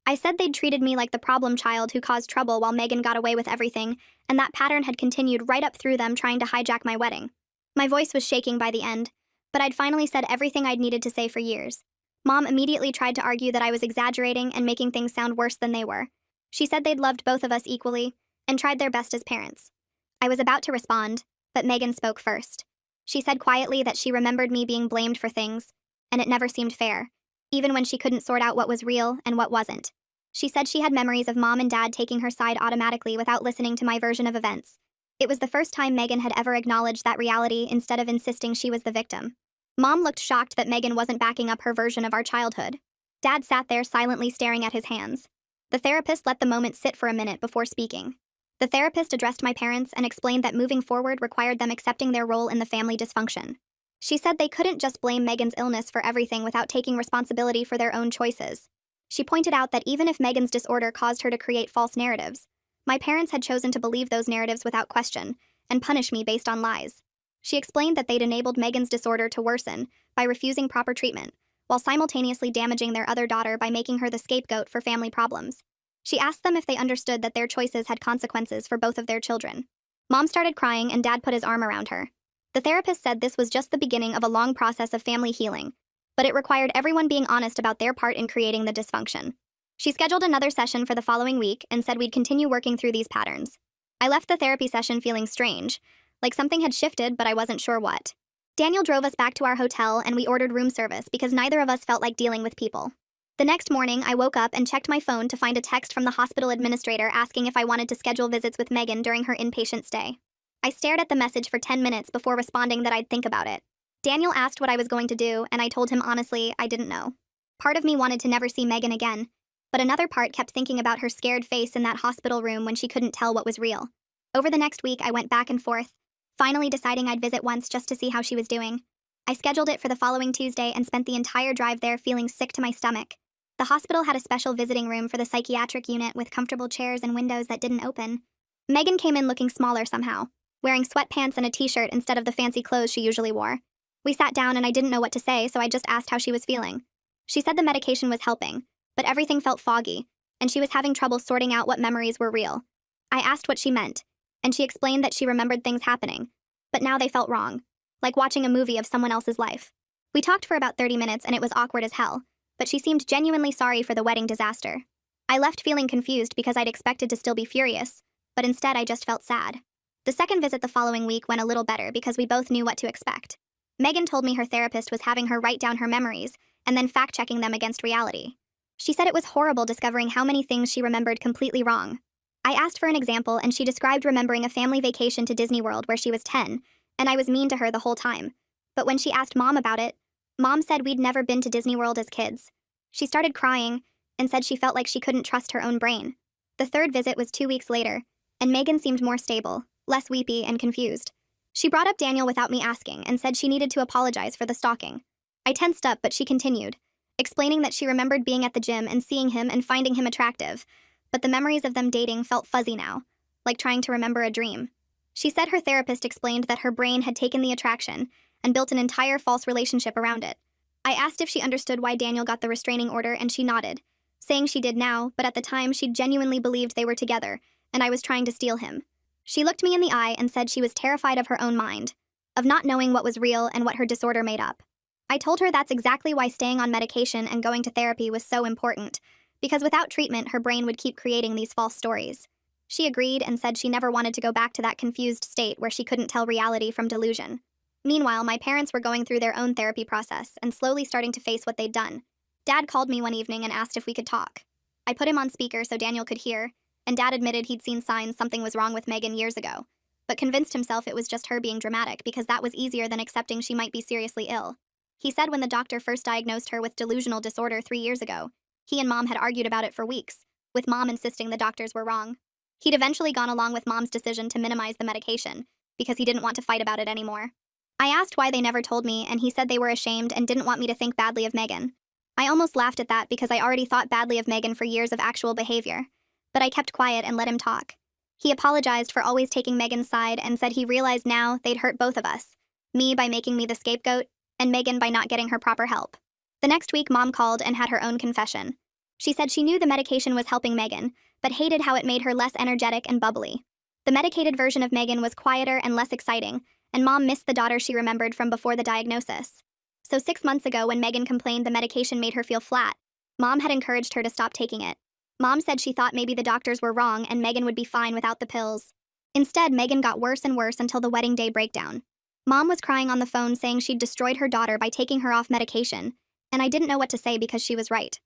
I said they'd treated me like the problem child who caused trouble while Megan got away with everything, and that pattern had continued right up through them trying to hijack my wedding. My voice was shaking by the end, but I'd finally said everything I'd needed to say for years. Mom immediately tried to argue that I was exaggerating and making things sound worse than they were. She said they'd loved both of us equally and tried their best as parents. I was about to respond, but Megan spoke first. She said quietly that she remembered me being blamed for things, and it never seemed fair, even when she couldn't sort out what was real and what wasn't. She said she had memories of Mom and Dad taking her side automatically without listening to my version of events. It was the first time Megan had ever acknowledged that reality instead of insisting she was the victim. Mom looked shocked that Megan wasn't backing up her version of our childhood. Dad sat there silently staring at his hands. The therapist let the moment sit for a minute before speaking. The therapist addressed my parents and explained that moving forward required them accepting their role in the family dysfunction. She said they couldn't just blame Megan's illness for everything without taking responsibility for their own choices. She pointed out that even if Megan's disorder caused her to create false narratives, my parents had chosen to believe those narratives without question and punish me based on lies. She explained that they'd enabled Megan's disorder to worsen by refusing proper treatment, while simultaneously damaging their other daughter by making her the scapegoat for family problems. She asked them if they understood that their choices had consequences for both of their children. Mom started crying and Dad put his arm around her. The therapist said this was just the beginning of a long process of family healing, but it required everyone being honest about their part in creating the dysfunction. She scheduled another session for the following week and said we'd continue working through these patterns. I left the therapy session feeling strange, like something had shifted, but I wasn't sure what. Daniel drove us back to our hotel and we ordered room service because neither of us felt like dealing with people. The next morning, I woke up and checked my phone to find a text from the hospital administrator asking if I wanted to schedule visits with Megan during her inpatient stay. I stared at the message for 10 minutes before responding that I'd think about it. Daniel asked what I was going to do, and I told him honestly I didn't know. Part of me wanted to never see Megan again, but another part kept thinking about her scared face in that hospital room when she couldn't tell what was real. Over the next week, I went back and forth, finally deciding I'd visit once just to see how she was doing. I scheduled it for the following Tuesday and spent the entire drive there feeling sick to my stomach. The hospital had a special visiting room for the psychiatric unit with comfortable chairs and windows that didn't open. Megan came in looking smaller somehow, wearing sweatpants and a t-shirt instead of the fancy clothes she usually wore. We sat down and I didn't know what to say, so I just asked how she was feeling. She said the medication was helping, but everything felt foggy, and she was having trouble sorting out what memories were real. I asked what she meant, and she explained that she remembered things happening, but now they felt wrong, like watching a movie of someone else's life. We talked for about 30 minutes and it was awkward as hell, but she seemed genuinely sorry for the wedding disaster. I left feeling confused because I'd expected to still be furious, but instead I just felt sad. The second visit the following week went a little better because we both knew what to expect. Megan told me her therapist was having her write down her memories and then fact-checking them against reality. She said it was horrible discovering how many things she remembered completely wrong. I asked for an example and she described remembering a family vacation to Disney World where she was 10, and I was mean to her the whole time. But when she asked Mom about it, Mom said we'd never been to Disney World as kids. She started crying and said she felt like she couldn't trust her own brain. The third visit was 2 weeks later, and Megan seemed more stable, less weepy and confused. She brought up Daniel without me asking and said she needed to apologize for the stalking. I tensed up, but she continued, explaining that she remembered being at the gym and seeing him and finding him attractive, but the memories of them dating felt fuzzy now, like trying to remember a dream. She said her therapist explained that her brain had taken the attraction and built an entire false relationship around it. I asked if she understood why Daniel got the restraining order and she nodded, saying she did now, but at the time she genuinely believed they were together, and I was trying to steal him. She looked me in the eye and said she was terrified of her own mind, of not knowing what was real and what her disorder made up. I told her that's exactly why staying on medication and going to therapy was so important, because without treatment her brain would keep creating these false stories. She agreed and said she never wanted to go back to that confused state where she couldn't tell reality from delusion. Meanwhile, my parents were going through their own therapy process and slowly starting to face what they'd done. Dad called me one evening and asked if we could talk. I put him on speaker so Daniel could hear, and Dad admitted he'd seen signs something was wrong with Megan years ago, but convinced himself it was just her being dramatic because that was easier than accepting she might be seriously ill. He said when the doctor first diagnosed her with delusional disorder 3 years ago, he and Mom had argued about it for weeks, with Mom insisting the doctors were wrong. He'd eventually gone along with Mom's decision to minimize the medication, because he didn't want to fight about it anymore. I asked why they never told me, and he said they were ashamed and didn't want me to think badly of Megan. I almost laughed at that because I already thought badly of Megan for years of actual behavior, but I kept quiet and let him talk. He apologized for always taking Megan's side and said he realized now they'd hurt both of us, me by making me the scapegoat, and Megan by not getting her proper help. The next week, Mom called and had her own confession. She said she knew the medication was helping Megan, but hated how it made her less energetic and bubbly. The medicated version of Megan was quieter and less exciting, and Mom missed the daughter she remembered from before the diagnosis. So 6 months ago, when Megan complained the medication made her feel flat, Mom had encouraged her to stop taking it. Mom said she thought maybe the doctors were wrong and Megan would be fine without the pills. Instead, Megan got worse and worse until the wedding day breakdown. Mom was crying on the phone saying she'd destroyed her daughter by taking her off medication, and I didn't know what to say because she was right.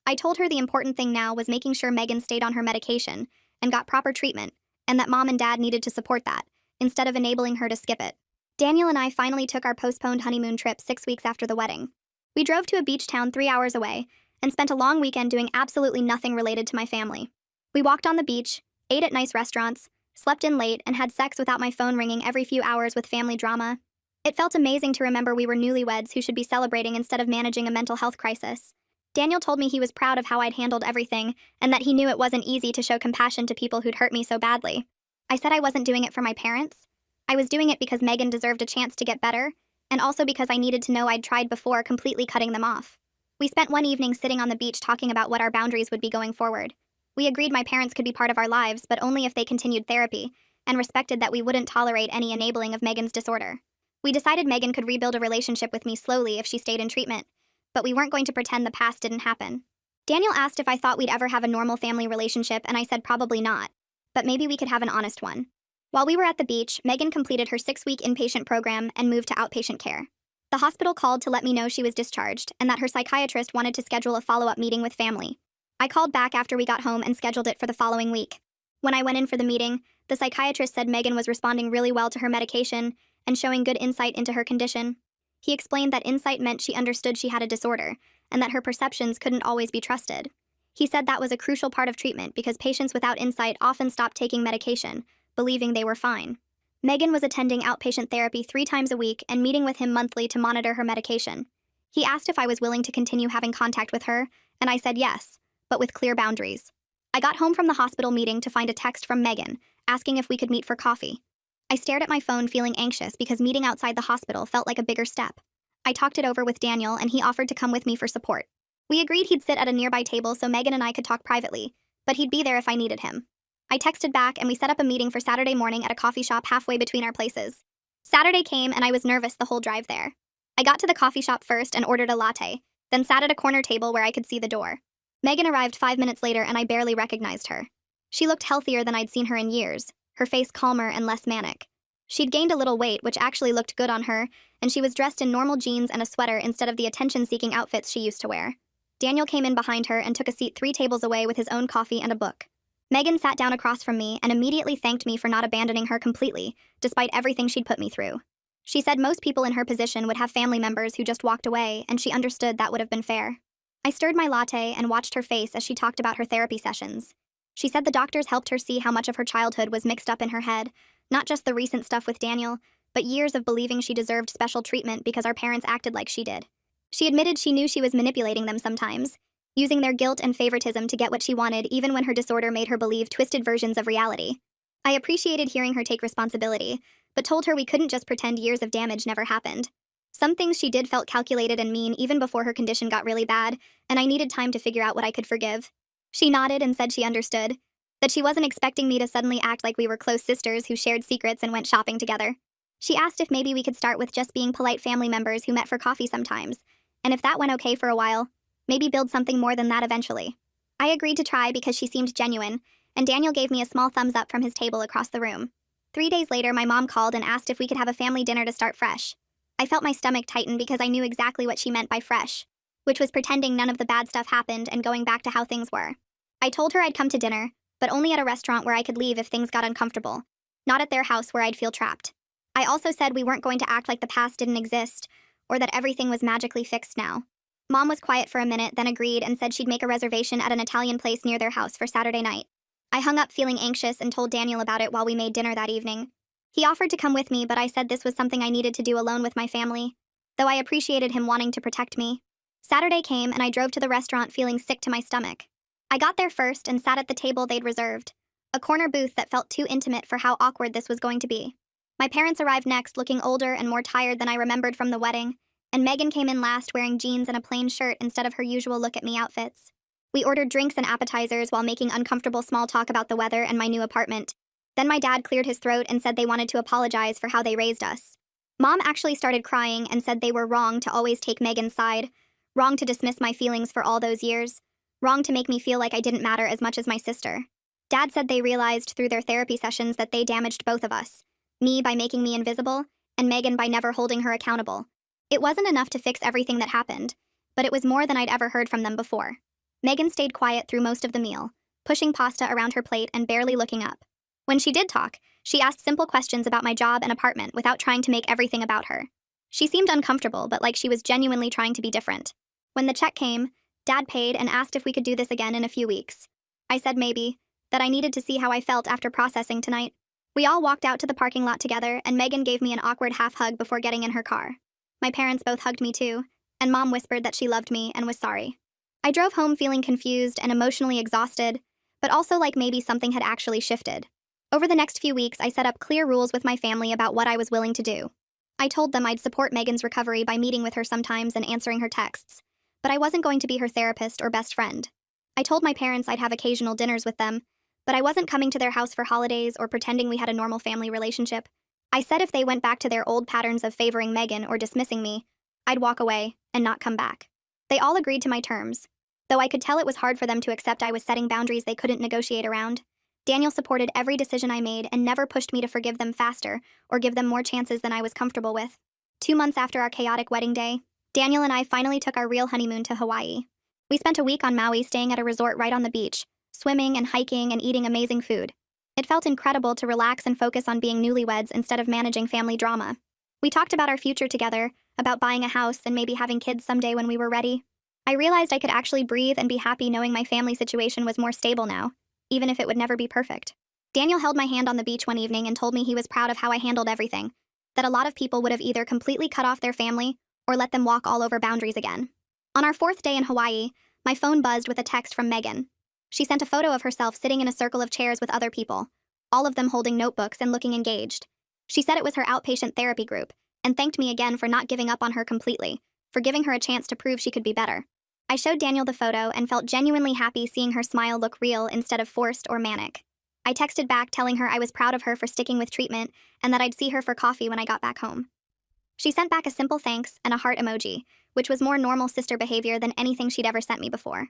I told her the important thing now was making sure Megan stayed on her medication and got proper treatment, and that Mom and Dad needed to support that, instead of enabling her to skip it. Daniel and I finally took our postponed honeymoon trip 6 weeks after the wedding. We drove to a beach town 3 hours away and spent a long weekend doing absolutely nothing related to my family. We walked on the beach, ate at nice restaurants, slept in late, and had sex without my phone ringing every few hours with family drama. It felt amazing to remember we were newlyweds who should be celebrating instead of managing a mental health crisis. Daniel told me he was proud of how I'd handled everything and that he knew it wasn't easy to show compassion to people who'd hurt me so badly. I said I wasn't doing it for my parents. I was doing it because Megan deserved a chance to get better, and also because I needed to know I'd tried before completely cutting them off. We spent one evening sitting on the beach talking about what our boundaries would be going forward. We agreed my parents could be part of our lives, but only if they continued therapy, and respected that we wouldn't tolerate any enabling of Megan's disorder. We decided Megan could rebuild a relationship with me slowly if she stayed in treatment, but we weren't going to pretend the past didn't happen. Daniel asked if I thought we'd ever have a normal family relationship, and I said probably not, but maybe we could have an honest one. While we were at the beach, Megan completed her 6-week inpatient program and moved to outpatient care. The hospital called to let me know she was discharged and that her psychiatrist wanted to schedule a follow-up meeting with family. I called back after we got home and scheduled it for the following week. When I went in for the meeting, the psychiatrist said Megan was responding really well to her medication and showing good insight into her condition. He explained that insight meant she understood she had a disorder and that her perceptions couldn't always be trusted. He said that was a crucial part of treatment because patients without insight often stopped taking medication, believing they were fine. Megan was attending outpatient therapy 3 times a week and meeting with him monthly to monitor her medication. He asked if I was willing to continue having contact with her, and I said yes, but with clear boundaries. I got home from the hospital meeting to find a text from Megan, asking if we could meet for coffee. I stared at my phone feeling anxious because meeting outside the hospital felt like a bigger step. I talked it over with Daniel and he offered to come with me for support. We agreed he'd sit at a nearby table so Megan and I could talk privately, but he'd be there if I needed him. I texted back and we set up a meeting for Saturday morning at a coffee shop halfway between our places. Saturday came and I was nervous the whole drive there. I got to the coffee shop first and ordered a latte, then sat at a corner table where I could see the door. Megan arrived 5 minutes later and I barely recognized her. She looked healthier than I'd seen her in years, her face calmer and less manic. She'd gained a little weight, which actually looked good on her, and she was dressed in normal jeans and a sweater instead of the attention-seeking outfits she used to wear. Daniel came in behind her and took a seat 3 tables away with his own coffee and a book. Megan sat down across from me and immediately thanked me for not abandoning her completely, despite everything she'd put me through. She said most people in her position would have family members who just walked away, and she understood that would have been fair. I stirred my latte and watched her face as she talked about her therapy sessions. She said the doctors helped her see how much of her childhood was mixed up in her head, not just the recent stuff with Daniel, but years of believing she deserved special treatment because our parents acted like she did. She admitted she knew she was manipulating them sometimes, using their guilt and favoritism to get what she wanted even when her disorder made her believe twisted versions of reality. I appreciated hearing her take responsibility, but told her we couldn't just pretend years of damage never happened. Some things she did felt calculated and mean even before her condition got really bad, and I needed time to figure out what I could forgive. She nodded and said she understood, that she wasn't expecting me to suddenly act like we were close sisters who shared secrets and went shopping together. She asked if maybe we could start with just being polite family members who met for coffee sometimes, and if that went okay for a while, maybe build something more than that eventually. I agreed to try because she seemed genuine, and Daniel gave me a small thumbs up from his table across the room. 3 days later, my mom called and asked if we could have a family dinner to start fresh. I felt my stomach tighten because I knew exactly what she meant by fresh, which was pretending none of the bad stuff happened and going back to how things were. I told her I'd come to dinner, but only at a restaurant where I could leave if things got uncomfortable, not at their house where I'd feel trapped. I also said we weren't going to act like the past didn't exist, or that everything was magically fixed now. Mom was quiet for a minute, then agreed and said she'd make a reservation at an Italian place near their house for Saturday night. I hung up feeling anxious and told Daniel about it while we made dinner that evening. He offered to come with me, but I said this was something I needed to do alone with my family, though I appreciated him wanting to protect me. Saturday came and I drove to the restaurant feeling sick to my stomach. I got there first and sat at the table they'd reserved, a corner booth that felt too intimate for how awkward this was going to be. My parents arrived next looking older and more tired than I remembered from the wedding, and Megan came in last wearing jeans and a plain shirt instead of her usual look-at-me outfits. We ordered drinks and appetizers while making uncomfortable small talk about the weather and my new apartment. Then my dad cleared his throat and said they wanted to apologize for how they raised us. Mom actually started crying and said they were wrong to always take Megan's side, wrong to dismiss my feelings for all those years, wrong to make me feel like I didn't matter as much as my sister. Dad said they realized through their therapy sessions that they damaged both of us, me by making me invisible, and Megan by never holding her accountable. It wasn't enough to fix everything that happened, but it was more than I'd ever heard from them before. Megan stayed quiet through most of the meal, pushing pasta around her plate and barely looking up. When she did talk, she asked simple questions about my job and apartment without trying to make everything about her. She seemed uncomfortable, but like she was genuinely trying to be different. When the check came, Dad paid and asked if we could do this again in a few weeks. I said maybe, that I needed to see how I felt after processing tonight. We all walked out to the parking lot together, and Megan gave me an awkward half hug before getting in her car. My parents both hugged me too, and Mom whispered that she loved me and was sorry. I drove home feeling confused and emotionally exhausted, but also like maybe something had actually shifted. Over the next few weeks, I set up clear rules with my family about what I was willing to do. I told them I'd support Megan's recovery by meeting with her sometimes and answering her texts, but I wasn't going to be her therapist or best friend. I told my parents I'd have occasional dinners with them, but I wasn't coming to their house for holidays or pretending we had a normal family relationship. I said if they went back to their old patterns of favoring Megan or dismissing me, I'd walk away and not come back. They all agreed to my terms, though I could tell it was hard for them to accept I was setting boundaries they couldn't negotiate around. Daniel supported every decision I made and never pushed me to forgive them faster or give them more chances than I was comfortable with. 2 months after our chaotic wedding day, Daniel and I finally took our real honeymoon to Hawaii. We spent a week on Maui staying at a resort right on the beach, swimming and hiking and eating amazing food. It felt incredible to relax and focus on being newlyweds instead of managing family drama. We talked about our future together, about buying a house and maybe having kids someday when we were ready. I realized I could actually breathe and be happy knowing my family situation was more stable now, even if it would never be perfect. Daniel held my hand on the beach one evening and told me he was proud of how I handled everything, that a lot of people would have either completely cut off their family or let them walk all over boundaries again. On our 4th day in Hawaii, my phone buzzed with a text from Megan. She sent a photo of herself sitting in a circle of chairs with other people, all of them holding notebooks and looking engaged. She said it was her outpatient therapy group, and thanked me again for not giving up on her completely, for giving her a chance to prove she could be better. I showed Daniel the photo and felt genuinely happy seeing her smile look real instead of forced or manic. I texted back telling her I was proud of her for sticking with treatment and that I'd see her for coffee when I got back home. She sent back a simple thanks and a heart emoji, which was more normal sister behavior than anything she'd ever sent me before.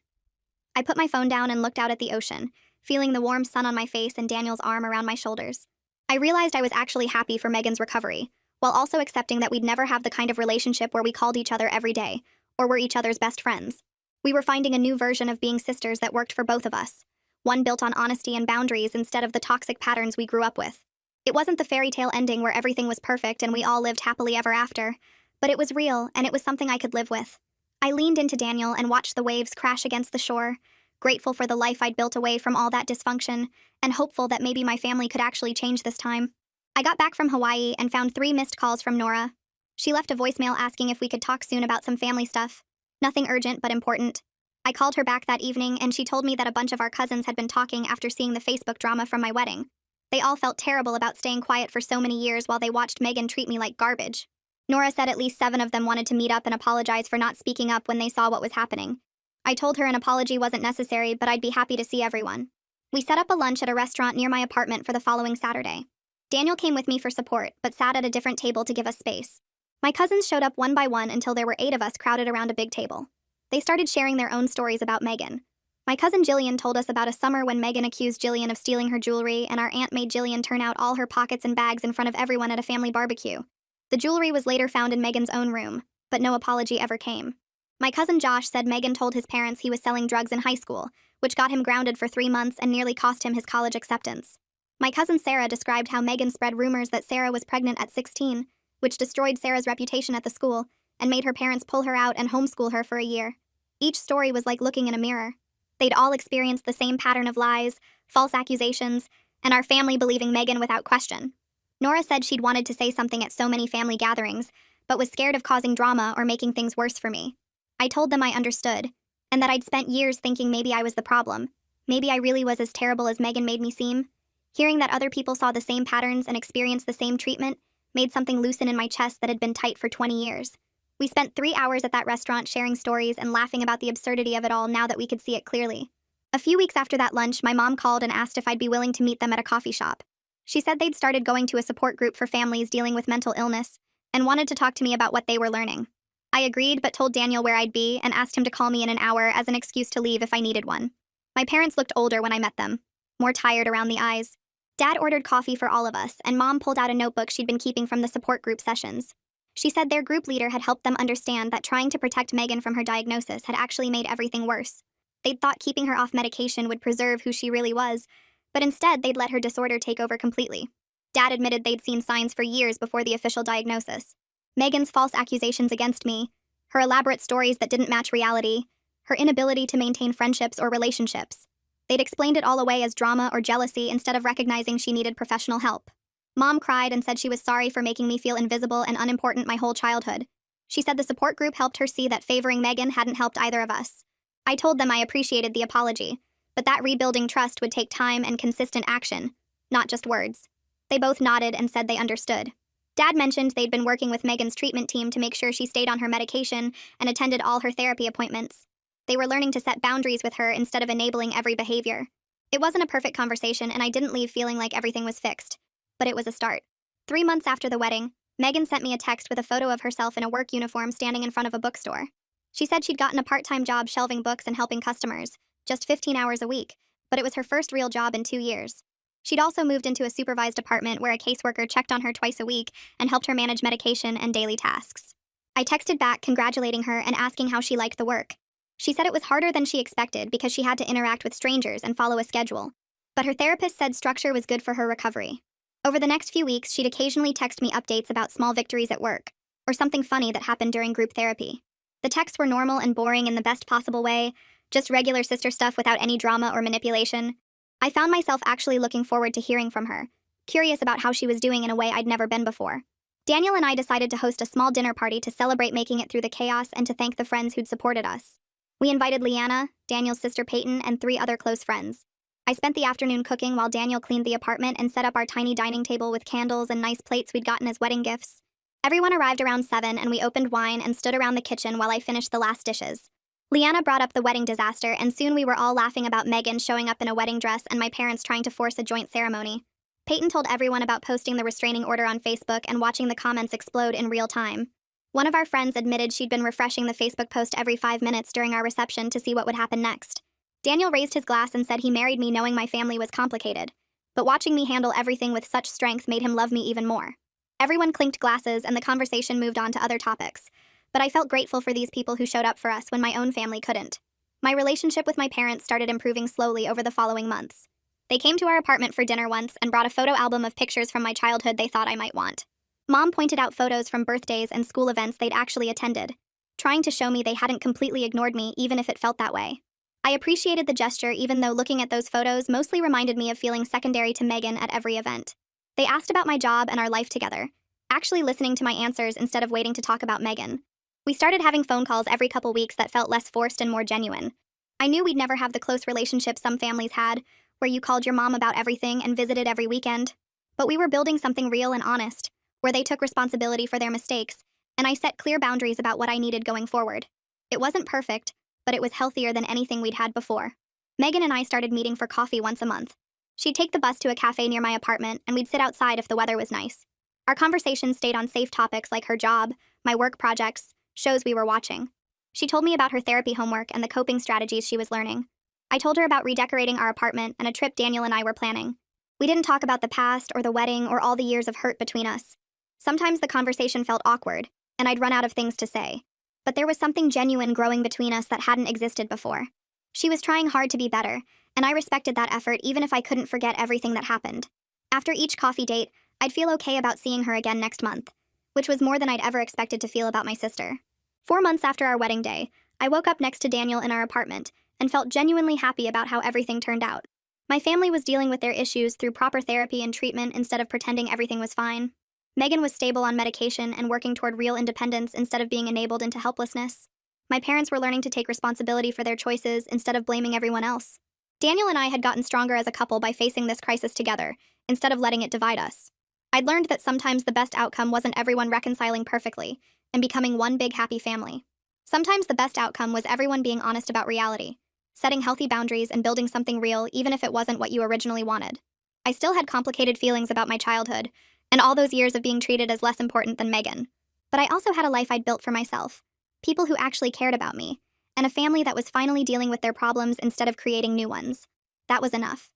I put my phone down and looked out at the ocean, feeling the warm sun on my face and Daniel's arm around my shoulders. I realized I was actually happy for Megan's recovery, while also accepting that we'd never have the kind of relationship where we called each other every day, or were each other's best friends. We were finding a new version of being sisters that worked for both of us, one built on honesty and boundaries instead of the toxic patterns we grew up with. It wasn't the fairy tale ending where everything was perfect and we all lived happily ever after, but it was real and it was something I could live with. I leaned into Daniel and watched the waves crash against the shore, grateful for the life I'd built away from all that dysfunction, and hopeful that maybe my family could actually change this time. I got back from Hawaii and found 3 missed calls from Nora. She left a voicemail asking if we could talk soon about some family stuff. Nothing urgent, but important. I called her back that evening, and she told me that a bunch of our cousins had been talking after seeing the Facebook drama from my wedding. They all felt terrible about staying quiet for so many years while they watched Megan treat me like garbage. Nora said at least 7 of them wanted to meet up and apologize for not speaking up when they saw what was happening. I told her an apology wasn't necessary, but I'd be happy to see everyone. We set up a lunch at a restaurant near my apartment for the following Saturday. Daniel came with me for support, but sat at a different table to give us space. My cousins showed up one by one until there were 8 of us crowded around a big table. They started sharing their own stories about Megan. My cousin Jillian told us about a summer when Megan accused Jillian of stealing her jewelry, and our aunt made Jillian turn out all her pockets and bags in front of everyone at a family barbecue. The jewelry was later found in Megan's own room, but no apology ever came. My cousin Josh said Megan told his parents he was selling drugs in high school, which got him grounded for 3 months and nearly cost him his college acceptance. My cousin Sarah described how Megan spread rumors that Sarah was pregnant at 16, which destroyed Sarah's reputation at the school and made her parents pull her out and homeschool her for a year. Each story was like looking in a mirror. They'd all experienced the same pattern of lies, false accusations, and our family believing Megan without question. Nora said she'd wanted to say something at so many family gatherings, but was scared of causing drama or making things worse for me. I told them I understood, and that I'd spent years thinking maybe I was the problem. Maybe I really was as terrible as Megan made me seem. Hearing that other people saw the same patterns and experienced the same treatment made something loosen in my chest that had been tight for 20 years. We spent 3 hours at that restaurant sharing stories and laughing about the absurdity of it all now that we could see it clearly. A few weeks after that lunch, my mom called and asked if I'd be willing to meet them at a coffee shop. She said they'd started going to a support group for families dealing with mental illness and wanted to talk to me about what they were learning. I agreed but told Daniel where I'd be and asked him to call me in an hour as an excuse to leave if I needed one. My parents looked older when I met them, more tired around the eyes. Dad ordered coffee for all of us, and Mom pulled out a notebook she'd been keeping from the support group sessions. She said their group leader had helped them understand that trying to protect Megan from her diagnosis had actually made everything worse. They'd thought keeping her off medication would preserve who she really was, but instead they'd let her disorder take over completely. Dad admitted they'd seen signs for years before the official diagnosis. Megan's false accusations against me, her elaborate stories that didn't match reality, her inability to maintain friendships or relationships. They'd explained it all away as drama or jealousy instead of recognizing she needed professional help. Mom cried and said she was sorry for making me feel invisible and unimportant my whole childhood. She said the support group helped her see that favoring Megan hadn't helped either of us. I told them I appreciated the apology, but that rebuilding trust would take time and consistent action, not just words. They both nodded and said they understood. Dad mentioned they'd been working with Megan's treatment team to make sure she stayed on her medication and attended all her therapy appointments. They were learning to set boundaries with her instead of enabling every behavior. It wasn't a perfect conversation, and I didn't leave feeling like everything was fixed. But it was a start. 3 months after the wedding, Megan sent me a text with a photo of herself in a work uniform standing in front of a bookstore. She said she'd gotten a part-time job shelving books and helping customers, just 15 hours a week, but it was her first real job in 2 years. She'd also moved into a supervised apartment where a caseworker checked on her twice a week and helped her manage medication and daily tasks. I texted back congratulating her and asking how she liked the work. She said it was harder than she expected because she had to interact with strangers and follow a schedule. But her therapist said structure was good for her recovery. Over the next few weeks, she'd occasionally text me updates about small victories at work, or something funny that happened during group therapy. The texts were normal and boring in the best possible way, just regular sister stuff without any drama or manipulation. I found myself actually looking forward to hearing from her, curious about how she was doing in a way I'd never been before. Daniel and I decided to host a small dinner party to celebrate making it through the chaos and to thank the friends who'd supported us. We invited Leanna, Daniel's sister Peyton, and 3 other close friends. I spent the afternoon cooking while Daniel cleaned the apartment and set up our tiny dining table with candles and nice plates we'd gotten as wedding gifts. Everyone arrived around 7 and we opened wine and stood around the kitchen while I finished the last dishes. Leanna brought up the wedding disaster, and soon we were all laughing about Megan showing up in a wedding dress and my parents trying to force a joint ceremony. Peyton told everyone about posting the restraining order on Facebook and watching the comments explode in real time. One of our friends admitted she'd been refreshing the Facebook post every 5 minutes during our reception to see what would happen next. Daniel raised his glass and said he married me knowing my family was complicated, but watching me handle everything with such strength made him love me even more. Everyone clinked glasses and the conversation moved on to other topics, but I felt grateful for these people who showed up for us when my own family couldn't. My relationship with my parents started improving slowly over the following months. They came to our apartment for dinner once and brought a photo album of pictures from my childhood they thought I might want. Mom pointed out photos from birthdays and school events they'd actually attended, trying to show me they hadn't completely ignored me even if it felt that way. I appreciated the gesture even though looking at those photos mostly reminded me of feeling secondary to Megan at every event. They asked about my job and our life together, actually listening to my answers instead of waiting to talk about Megan. We started having phone calls every couple weeks that felt less forced and more genuine. I knew we'd never have the close relationship some families had, where you called your mom about everything and visited every weekend. But we were building something real and honest, where they took responsibility for their mistakes, and I set clear boundaries about what I needed going forward. It wasn't perfect, but it was healthier than anything we'd had before. Megan and I started meeting for coffee once a month. She'd take the bus to a cafe near my apartment, and we'd sit outside if the weather was nice. Our conversations stayed on safe topics like her job, my work projects, shows we were watching. She told me about her therapy homework and the coping strategies she was learning. I told her about redecorating our apartment and a trip Daniel and I were planning. We didn't talk about the past or the wedding or all the years of hurt between us. Sometimes the conversation felt awkward, and I'd run out of things to say. But there was something genuine growing between us that hadn't existed before. She was trying hard to be better, and I respected that effort even if I couldn't forget everything that happened. After each coffee date, I'd feel okay about seeing her again next month, which was more than I'd ever expected to feel about my sister. 4 months after our wedding day, I woke up next to Daniel in our apartment and felt genuinely happy about how everything turned out. My family was dealing with their issues through proper therapy and treatment instead of pretending everything was fine. Megan was stable on medication and working toward real independence instead of being enabled into helplessness. My parents were learning to take responsibility for their choices instead of blaming everyone else. Daniel and I had gotten stronger as a couple by facing this crisis together, instead of letting it divide us. I'd learned that sometimes the best outcome wasn't everyone reconciling perfectly and becoming one big happy family. Sometimes the best outcome was everyone being honest about reality, setting healthy boundaries and building something real even if it wasn't what you originally wanted. I still had complicated feelings about my childhood, and all those years of being treated as less important than Megan. But I also had a life I'd built for myself, people who actually cared about me, and a family that was finally dealing with their problems instead of creating new ones. That was enough.